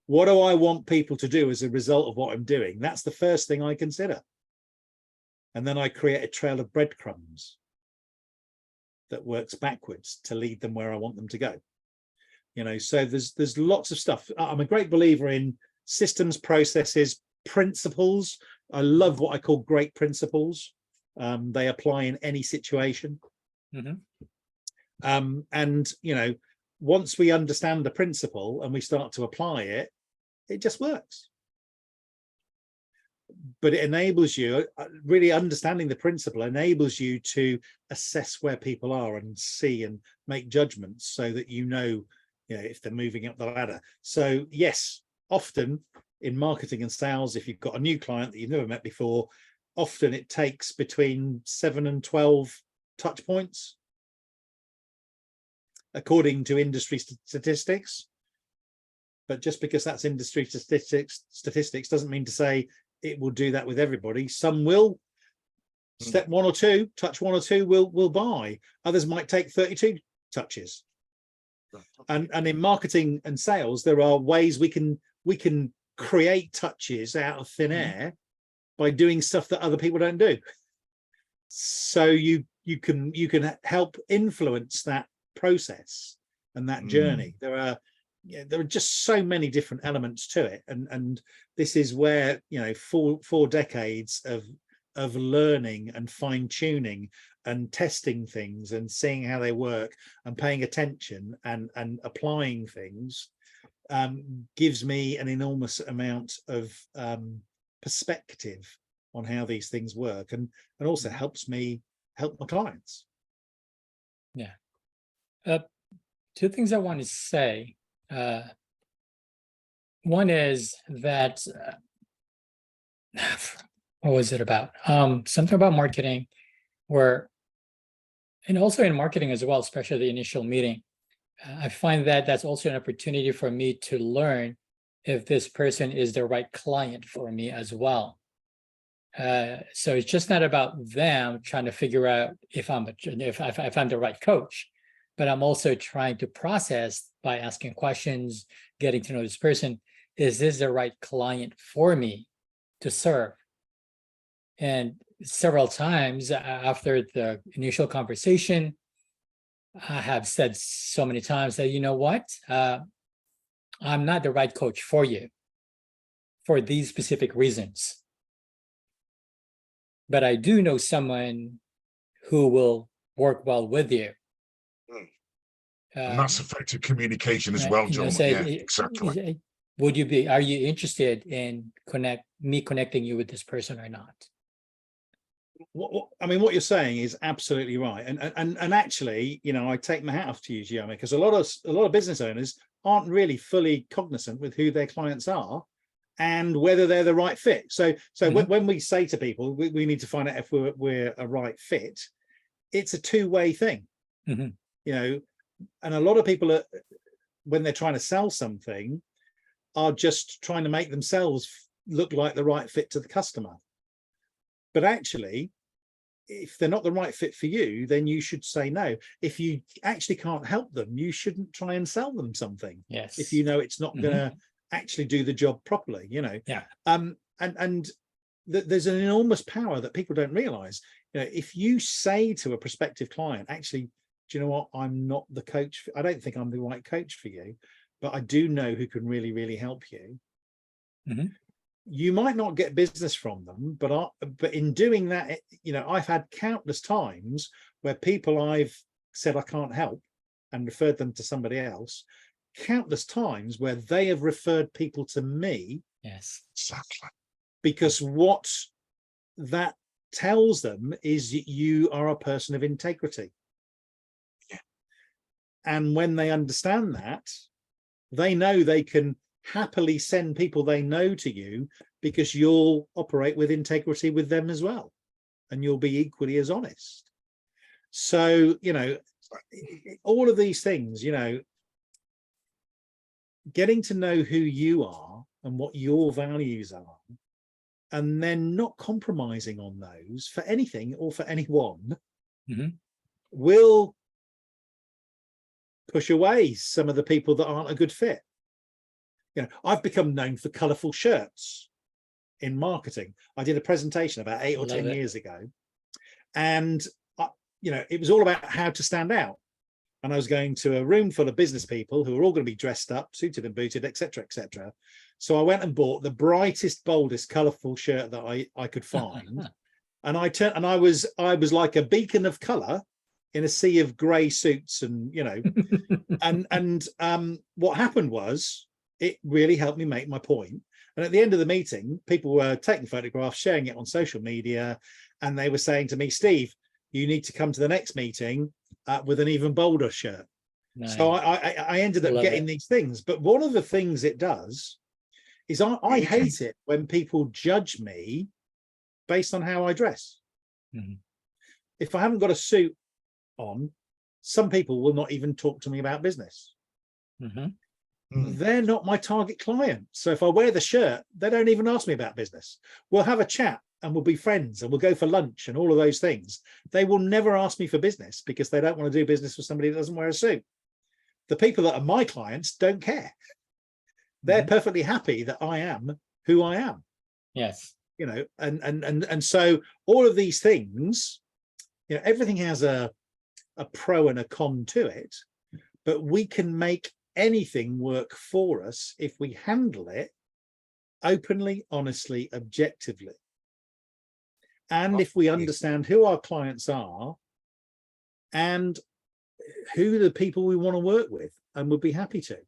What do I want people to do as a result of what I'm doing? That's the first thing I consider. And then I create a trail of breadcrumbs that works backwards to lead them where I want them to go. You know, so there's lots of stuff. I'm a great believer in systems, processes, principles. I love what I call great principles. They apply in any situation. And, you know, once we understand the principle and we start to apply it, it just works. But it enables you, really understanding the principle enables you to assess where people are and see and make judgments so that you know, if they're moving up the ladder. So yes, often in marketing and sales, if you've got a new client that you've never met before, often it takes between 7 and 12 touch points. according to industry statistics. But just because that's industry statistics doesn't mean to say it will do that with everybody. Some will step one or two, touch one or two, will buy. Others might take 32 touches. And in marketing and sales, there are ways we can create touches out of thin air by doing stuff that other people don't do. So you can help influence that process and that journey. There are just so many different elements to it, and this is where, you know, four decades of learning and fine-tuning and testing things and seeing how they work and paying attention and applying things gives me an enormous amount of perspective on how these things work, and also helps me help my clients. Two things I want to say. One is that what was it about? Something about marketing, and also in marketing as well, especially the initial meeting. I find that that's also an opportunity for me to learn if this person is the right client for me as well. So it's just not about them trying to figure out if I'm the right coach, but I'm also trying to process by asking questions, getting to know this person. Is this the right client for me to serve? And several times after the initial conversation, I have said so many times that, you know what, I'm not the right coach for you for these specific reasons. But I do know someone who will work well with you. And that's effective communication as well, Jomer. Yeah, exactly. Are you interested in connecting you with this person or not? I mean, what you're saying is absolutely right, and actually, you know, I take my hat off to you, Jomer, because a lot of business owners aren't really fully cognizant with who their clients are and whether they're the right fit. So when we say to people, we need to find out if we're a right fit, it's a two-way thing. You know, and a lot of people are, when they're trying to sell something, are just trying to make themselves look like the right fit to the customer. But actually, if they're not the right fit for you, then you should say no. If you actually can't help them, you shouldn't try and sell them something. Yes. If you know it's not going to actually do the job properly, you know. Yeah. And there's an enormous power that people don't realize. You know, if you say to a prospective client, actually, do you know what? I'm not the coach. I don't think I'm the right coach for you, but I do know who can really, really help you. You might not get business from them, but in doing that, you know, I've had countless times where people I've said I can't help and referred them to somebody else, countless times where they have referred people to me. Yes, exactly. Because what that tells them is that you are a person of integrity. Yeah. And when they understand that, they know they can happily send people they know to you, because you'll operate with integrity with them as well, and you'll be equally as honest. So, you know, all of these things, you know, getting to know who you are and what your values are, and then not compromising on those for anything or for anyone, will push away some of the people that aren't a good fit. You know, I've become known for colourful shirts in marketing. I did a presentation about 8 or 10 years ago, and you know, it was all about how to stand out. And I was going to a room full of business people who were all going to be dressed up, suited and booted, etc., etc. So I went and bought the brightest, boldest, colourful shirt that I could find, and I was like a beacon of colour in a sea of grey suits, and you know, and what happened was, it really helped me make my point. And at the end of the meeting, people were taking photographs, sharing it on social media, and they were saying to me, Steve, you need to come to the next meeting with an even bolder shirt. Nice. So I ended up getting these things. But one of the things it does is I hate it when people judge me based on how I dress. If I haven't got a suit on, Some people will not even talk to me about business. Mhm. They're not my target client. So if I wear the shirt, they don't even ask me about business. We'll have a chat and we'll be friends and we'll go for lunch and all of those things. They will never ask me for business because they don't want to do business with somebody that doesn't wear a suit. The people that are my clients don't care. They're perfectly happy that I am who I am. Yes. You know, and so all of these things, you know, everything has a pro and a con to it, but we can make anything work for us if we handle it openly, honestly, objectively. And if we understand who our clients are and who the people we want to work with and would be happy to.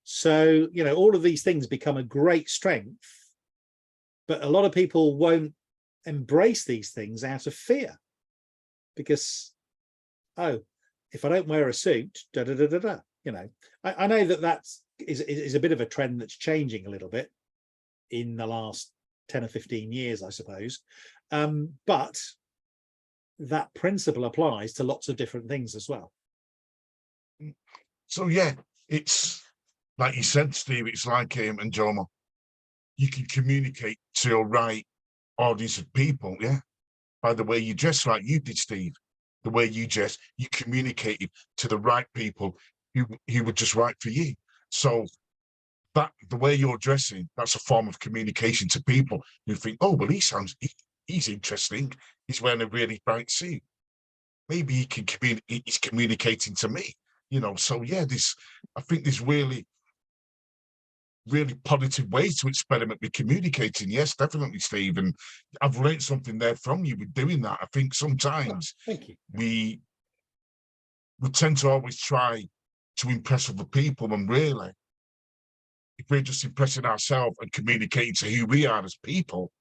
So, you know, all of these things become a great strength, but a lot of people won't embrace these things out of fear because, oh, if I don't wear a suit, you know, I know that is a bit of a trend that's changing a little bit in the last 10 or 15 years, I suppose. But that principle applies to lots of different things as well. So yeah, it's like you said, Steve, it's like and Jomer, you can communicate to your right audience of people, yeah, by the way you dress, like you did, Steve. The way you dress, you communicated to the right people who were just right for you. So that the way you're dressing, that's a form of communication to people who think, oh, well, he's interesting. He's wearing a really bright suit. Maybe he's communicating to me, you know. So yeah, I think there's really positive ways to experiment with communicating. Yes, definitely, Steve. And I've learned something there from you with doing that. I think sometimes Thank you. we tend to always try to impress other people, and really, if we're just impressing ourselves and communicating to who we are as people,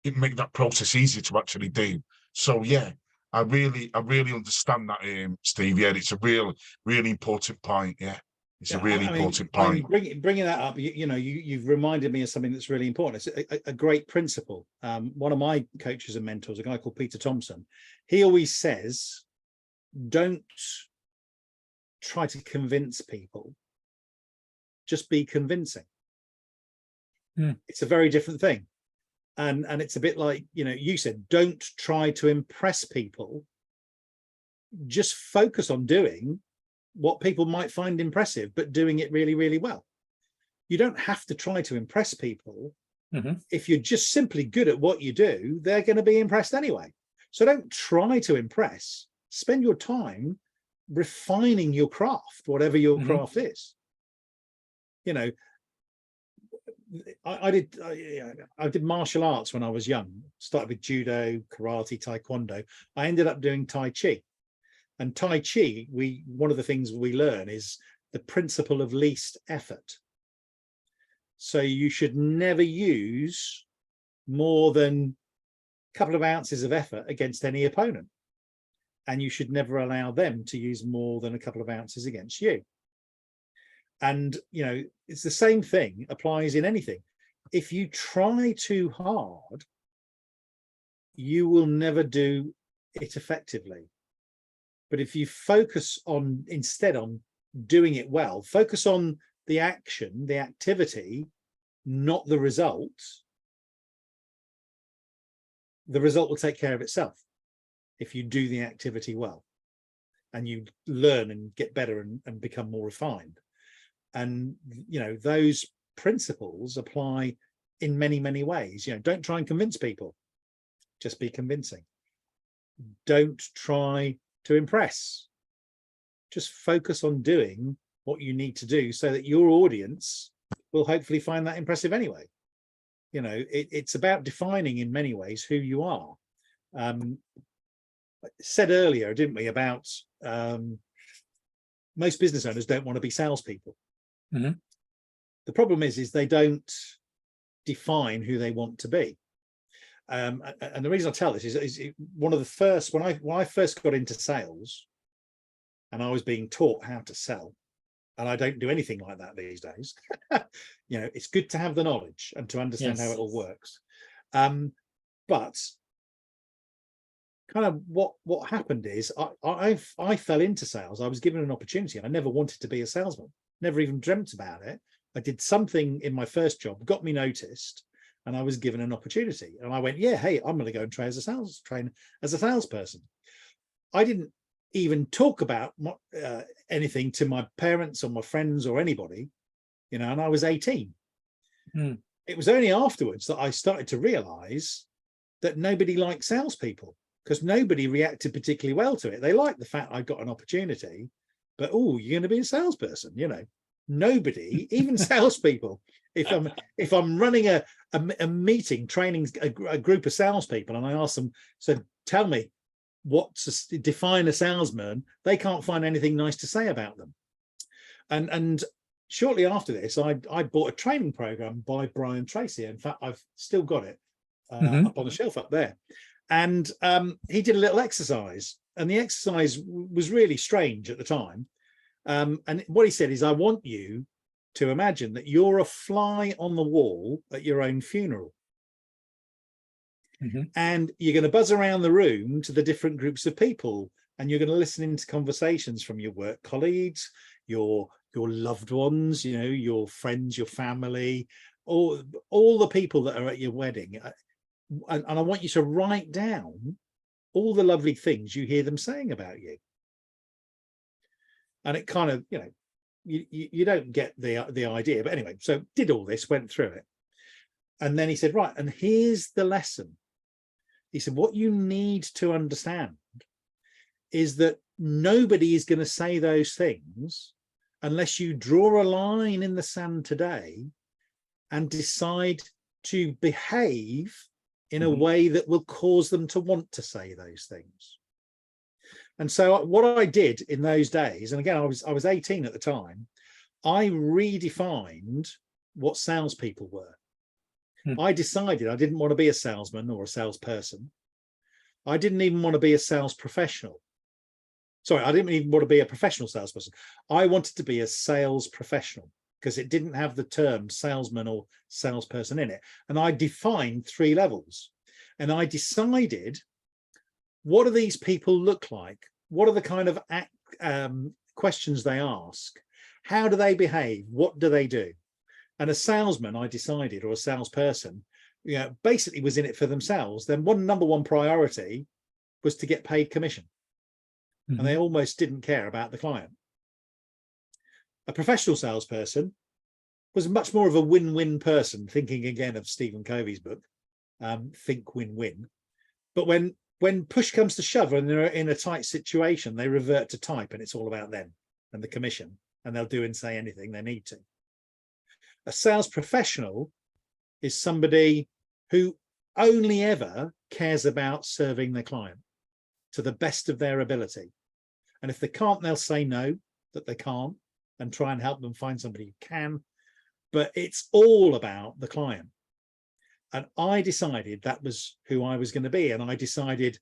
it makes that process easier to actually do. So yeah, I really understand that, Steve. Yeah, it's a really important point. Yeah, it's a really important point. Bringing that up, you know, you've reminded me of something that's really important. It's a great principle. One of my coaches and mentors, a guy called Peter Thompson, he always says, don't try to convince people, just be convincing. It's a very different thing. And it's a bit like, you know, you said, don't try to impress people, just focus on doing what people might find impressive, but doing it really, really well. You don't have to try to impress people. If you're just simply good at what you do, they're going to be impressed anyway. So don't try to impress. Spend your time refining your craft, whatever your craft is. You know, I did martial arts when I was young. Started with judo, karate, taekwondo. I ended up doing Tai Chi. And Tai Chi, one of the things we learn is the principle of least effort. So you should never use more than a couple of ounces of effort against any opponent. And you should never allow them to use more than a couple of ounces against you. And, you know, it's the same thing applies in anything. If you try too hard, you will never do it effectively. But if you focus on, instead on doing it well, focus on the action, the activity, not the result, the result will take care of itself if you do the activity well and you learn and get better and become more refined. And, you know, those principles apply in many, many ways. You know, don't try and convince people, just be convincing. Don't try to impress, just focus on doing what you need to do so that your audience will hopefully find that impressive anyway. You know, it's about defining in many ways who you are. Said earlier, didn't we, about most business owners don't want to be salespeople. The problem is they don't define who they want to be. And the reason I tell this is one of the first, when I first got into sales and I was being taught how to sell, and I don't do anything like that these days. You know, it's good to have the knowledge and to understand how it all works. But kind of what happened is I fell into sales. I was given an opportunity. I never wanted to be a salesman, never even dreamt about it. I did something in my first job, got me noticed, and I was given an opportunity. And I went, yeah, hey, I'm going to go and train as a salesperson. I didn't even talk about anything to my parents or my friends or anybody, you know, and I was 18. It was only afterwards that I started to realize that nobody liked salespeople, because nobody reacted particularly well to it. They liked the fact I got an opportunity, but oh, you're going to be a salesperson, you know. Nobody, even salespeople. If I'm running a meeting, training a group of salespeople, and I ask them, so tell me define a salesman, they can't find anything nice to say about them. And shortly after this, I bought a training program by Brian Tracy. In fact, I've still got it up on the shelf up there. And he did a little exercise, and the exercise was really strange at the time. And what he said is, I want you to imagine that you're a fly on the wall at your own funeral. And you're going to buzz around the room to the different groups of people, and you're going to listen into conversations from your work colleagues, your loved ones, you know, your friends, your family, all the people that are at your wedding. And I want you to write down all the lovely things you hear them saying about you. And it kind of, you know, you don't get the idea. But anyway, so did all this, went through it. And then he said, right, and here's the lesson. He said, what you need to understand is that nobody is going to say those things unless you draw a line in the sand today and decide to behave in a way that will cause them to want to say those things. And so what I did in those days, and again, I was 18 at the time, I redefined what salespeople were. I decided I didn't want to be a salesman or a salesperson. I didn't even want to be a sales professional. Sorry, I didn't even want to be a professional salesperson. I wanted to be a sales professional, because it didn't have the term salesman or salesperson in it. And I defined 3 levels. And I decided, what do these people look like? What are the kind of questions they ask? How do they behave? What do they do? And a salesman, I decided, or a salesperson, you know, basically was in it for themselves. Then number one priority was to get paid commission. And they almost didn't care about the client. A professional salesperson was much more of a win-win person, thinking again of Stephen Covey's book, Think Win-Win. But when push comes to shove and they're in a tight situation, they revert to type, and it's all about them and the commission, and they'll do and say anything they need to. A sales professional is somebody who only ever cares about serving their client to the best of their ability. And if they can't, they'll say no, that they can't, and try and help them find somebody who can. But it's all about the client. And I decided that was who I was going to be. And I decided,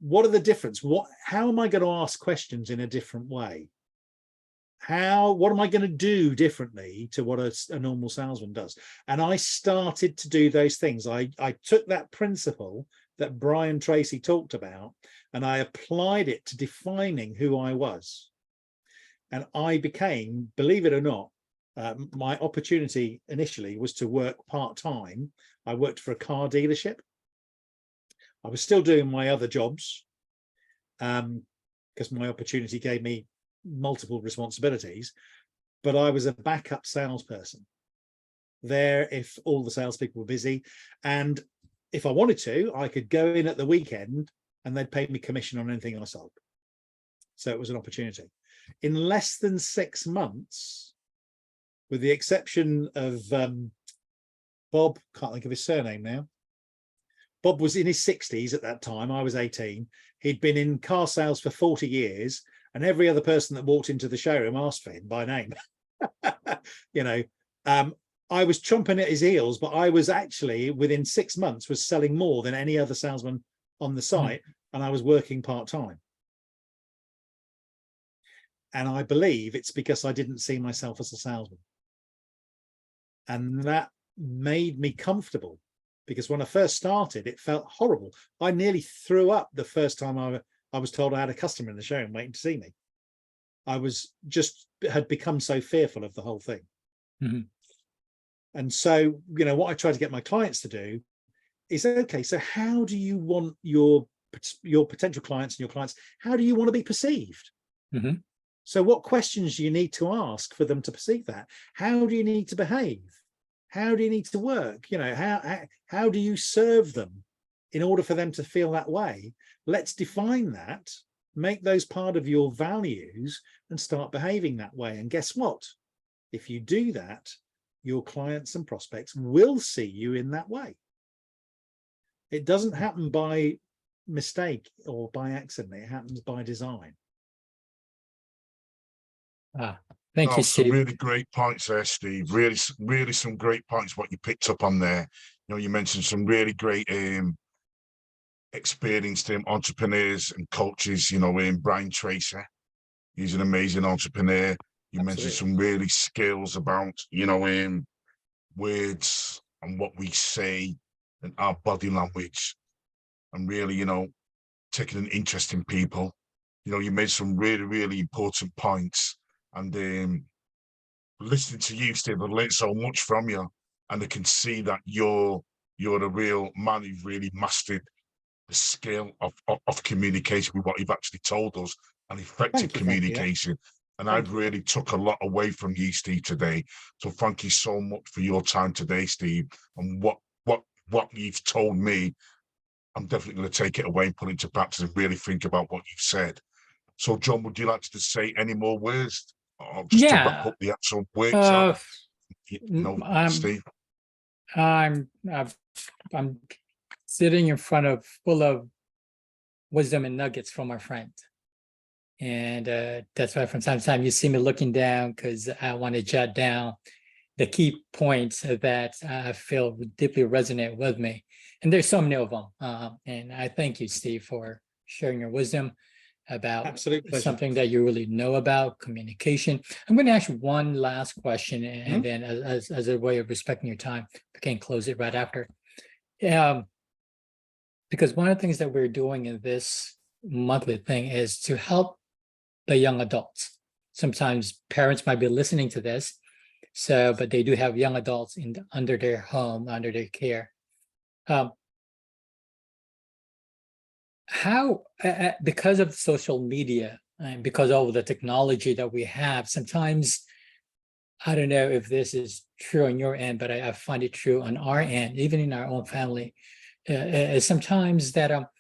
what are the difference? How am I going to ask questions in a different way? What am I going to do differently to what a normal salesman does? And I started to do those things. I took that principle that Brian Tracy talked about, and I applied it to defining who I was. And I became, believe it or not, my opportunity initially was to work part-time. I worked for a car dealership. I was still doing my other jobs because my opportunity gave me multiple responsibilities, but I was a backup salesperson there if all the salespeople were busy. And if I wanted to, I could go in at the weekend and they'd pay me commission on anything I sold. So it was an opportunity. In less than 6 months, with the exception of Bob, can't think of his surname now. Bob was in his 60s at that time. I was 18. He'd been in car sales for 40 years. And every other person that walked into the showroom asked for him by name. You know, I was chomping at his heels, but I was actually, within 6 months, was selling more than any other salesman on the site, and I was working part-time. And I believe it's because I didn't see myself as a salesman. And that made me comfortable because when I first started, it felt horrible. I nearly threw up the first time I was told I had a customer in the showroom waiting to see me. I had become so fearful of the whole thing. Mhm. And so, what I try to get my clients to do is, okay, so how do you want your potential clients and your clients, how do you want to be perceived? Mhm. So what questions do you need to ask for them to perceive that? How do you need to behave? How do you need to work? How do you serve them in order for them to feel that way? Let's define that, make those part of your values, and start behaving that way. And guess what? If you do that, your clients and prospects will see you in that way. It doesn't happen by mistake or by accident. It happens by design. Thank you, Some Steve. really great points there, Steve. Really, really some great points what you picked up on there. You mentioned some really great experienced entrepreneurs and coaches, Brian Tracy. He's an amazing entrepreneur. You mentioned some really skills about, words and what we say and our body language, and really, taking an interest in people. You made some really, really important points. And listening to you, Steve, I've learned so much from you, and I can see that you're a real man who's really mastered the skill of communication with what you've actually told us, and effective communication. And I've really took a lot away from you, Steve, today. So thank you so much for your time today, Steve, and what you've told me. I'm definitely going to take it away and put it into practice and really think about what you've said. So, John, would you like to say any more words, or just to wrap up the actual workshop? Steve. I'm sitting in front of full of wisdom and nuggets from our friend. And that's why from time to time you see me looking down, because I want to jot down the key points that I feel deeply resonate with me. And there's so many of them. And I thank you, Steve, for sharing your wisdom about something that you really know about, communication. I'm going to ask you one last question, and then as a way of respecting your time, we can close it right after. Because one of the things that we're doing in this monthly thing is to help the young adults. Sometimes parents might be listening to this, but they do have young adults under their home, under their care. How, because of social media and because of the technology that we have, sometimes, I don't know if this is true on your end, but I find it true on our end, even in our own family, sometimes that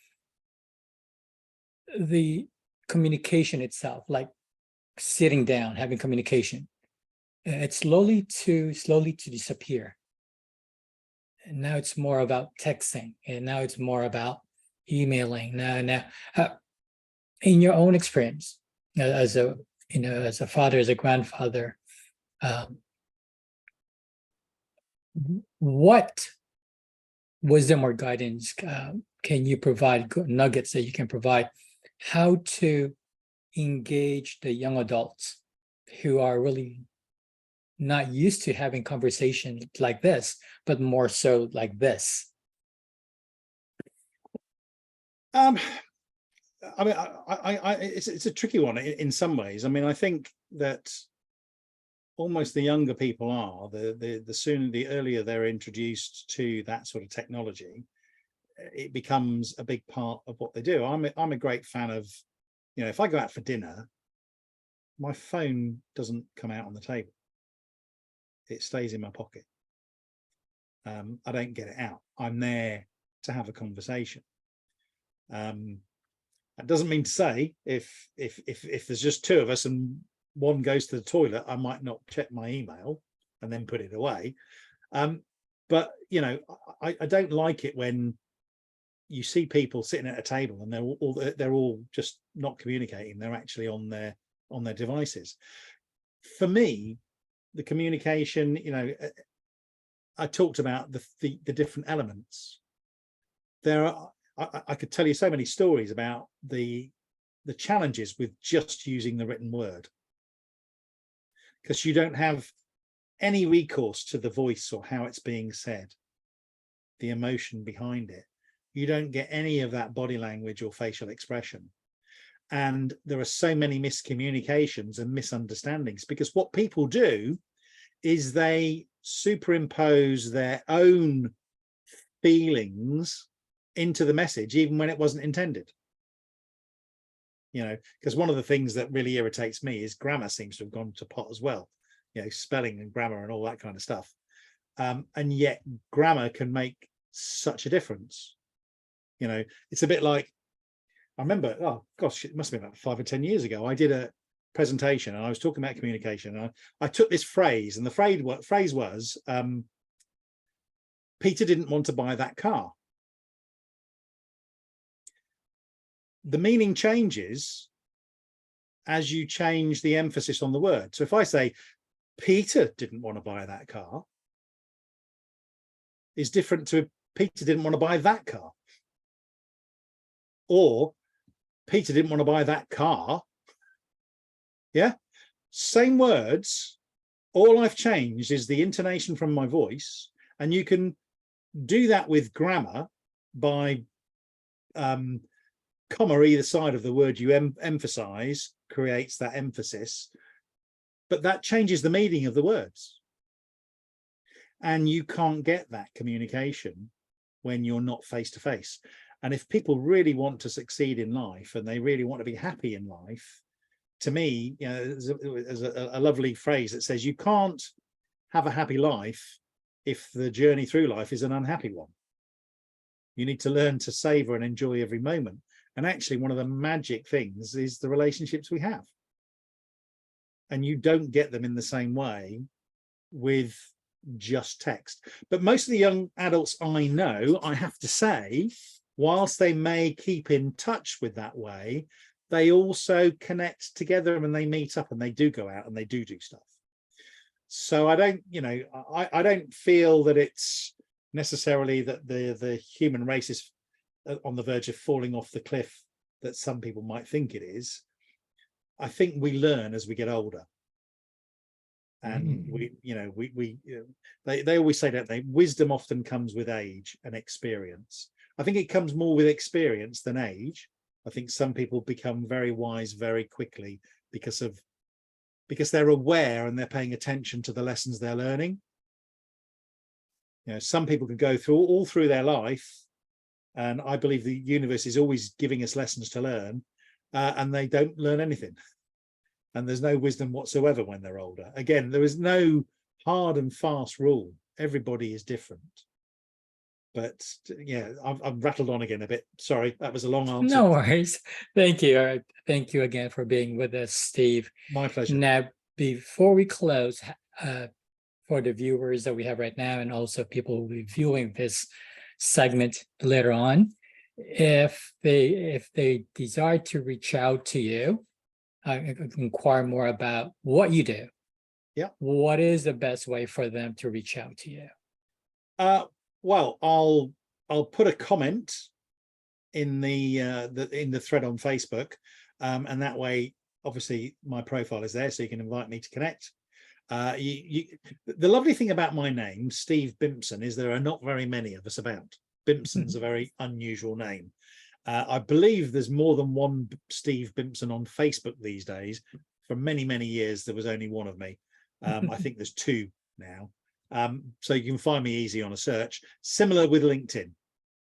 the communication itself, like sitting down, having communication, it's slowly to disappear. And now it's more about texting, and now it's more about emailing. Now, in your own experience, as a father, as a grandfather, what wisdom or guidance can you provide, nuggets that you can provide, how to engage the young adults who are really not used to having conversations like this, but more so like this? I mean, it's a tricky one in some ways. I mean, I think that almost the younger people are, the earlier they're introduced to that sort of technology, it becomes a big part of what they do. I'm a great fan of, if I go out for dinner, my phone doesn't come out on the table. It stays in my pocket. I don't get it out. I'm there to have a conversation. That doesn't mean to say if there's just two of us and one goes to the toilet, I might not check my email and then put it away. But I don't like it when you see people sitting at a table and they're all just not communicating. They're actually on their devices. For me, the communication, I talked about the different elements. I could tell you so many stories about the challenges with just using the written word, because you don't have any recourse to the voice or how it's being said. the emotion behind it. You don't get any of that body language or facial expression. And there are so many miscommunications and misunderstandings, because what people do is they superimpose their own feelings into the message, even when it wasn't intended. You know, because one of the things that really irritates me is grammar seems to have gone to pot as well. You know, spelling and grammar and all that kind of stuff. And yet grammar can make such a difference. You know, it's a bit like, I remember, oh gosh, it must have been about 5 or 10 years ago. I did a presentation and I was talking about communication. And I took this phrase, and the phrase was, Peter didn't want to buy that car. The meaning changes as you change the emphasis on the word. So if I say, Peter didn't want to buy that car, is different to Peter didn't want to buy that car. Or Peter didn't want to buy that car. Yeah, same words. All I've changed is the intonation from my voice, and you can do that with grammar by comma either side of the word you emphasize creates that emphasis, but that changes the meaning of the words. And you can't get that communication when you're not face to face. And if people really want to succeed in life and they really want to be happy in life, to me, you know, there's a lovely phrase that says you can't have a happy life if the journey through life is an unhappy one. You need to learn to savor and enjoy every moment. And actually, one of the magic things is the relationships we have. And you don't get them in the same way with just text. But most of the young adults I know, I have to say, whilst they may keep in touch with that way, they also connect together and they meet up and they do go out and they do stuff. So I don't, you know, I don't feel that it's necessarily that the human race is on the verge of falling off the cliff that some people might think it is. I think we learn as we get older. And we, you know, they always say, don't they, wisdom often comes with age and experience. I think it comes more with experience than age. I think some people become very wise very quickly because they're aware and they're paying attention to the lessons they're learning. You know, some people can go through all through their life, and I believe the universe is always giving us lessons to learn, and they don't learn anything. And there's no wisdom whatsoever when they're older. Again, there is no hard and fast rule. Everybody is different. But yeah, I've rattled on again a bit. Sorry, that was a long answer. No worries. Thank you. Thank you again for being with us, Steve. My pleasure. Now, before we close, for the viewers that we have right now, and also people who will be viewing this segment later on, if they desire to reach out to you, inquire more about what you do, yeah, what is the best way for them to reach out to you? Well, I'll put a comment in the thread on Facebook, and that way, obviously, my profile is there, so you can invite me to connect. The lovely thing about my name, Steve Bimpson, is there are not very many of us about. Bimpson's a very unusual name. I believe there's more than one Steve Bimpson on Facebook these days. For many, many years, there was only one of me. I think there's two now. So you can find me easy on a search. Similar with LinkedIn.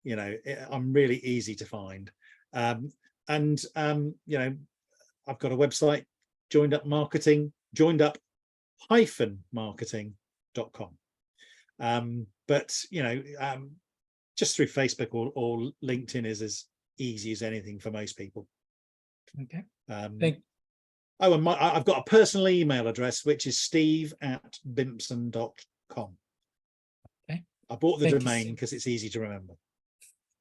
You know, I'm really easy to find. You know, I've got a website, joined-up-marketing.com. But, you know, just through Facebook or LinkedIn is as easy as anything for most people. Okay. And I've got a personal email address, which is steve@bimpson.com. Okay. I bought the domain because it's easy to remember.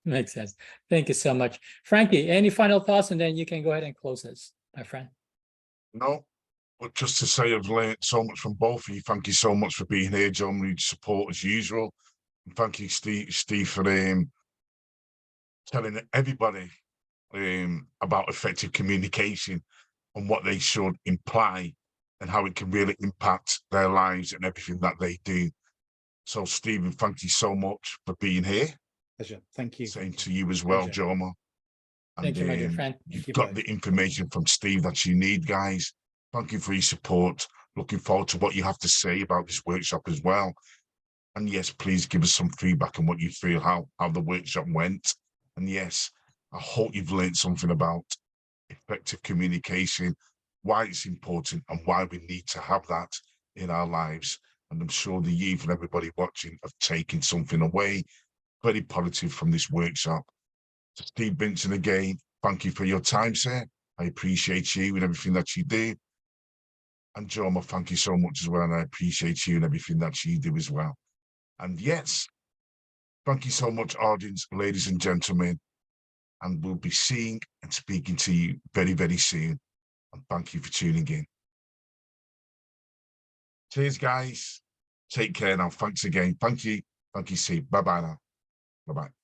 Makes sense. Thank you so much. Frankie, any final thoughts? And then you can go ahead and close this, my friend. No, but just to say I've learned so much from both of you. Thank you so much for being here, Jomer, your support as usual. And thank you, Steve, for telling everybody about effective communication and what they should imply and how it can really impact their lives and everything that they do. So, Stephen, thank you so much for being here. Pleasure. Thank you. Same to you as well, Pleasure. Jomer. Thank you, my dear friend. You've you got both. the information from Steve that you need, guys. Thank you for your support. Looking forward to what you have to say about this workshop as well. And yes, please give us some feedback on what you feel, how the workshop went. And yes, I hope you've learned something about effective communication, why it's important and why we need to have that in our lives. And I'm sure the youth and everybody watching have taken something away very positive from this workshop. So Steve Bimpson again, thank you for your time, sir. I appreciate you and everything that you do. And Jomer, thank you so much as well. And I appreciate you and everything that you do as well. And yes, thank you so much, audience, ladies and gentlemen. And we'll be seeing and speaking to you very, very soon. And thank you for tuning in. Cheers, guys. Take care now. Thanks again. Thank you. Thank you, Steve. Bye-bye now. Bye-bye.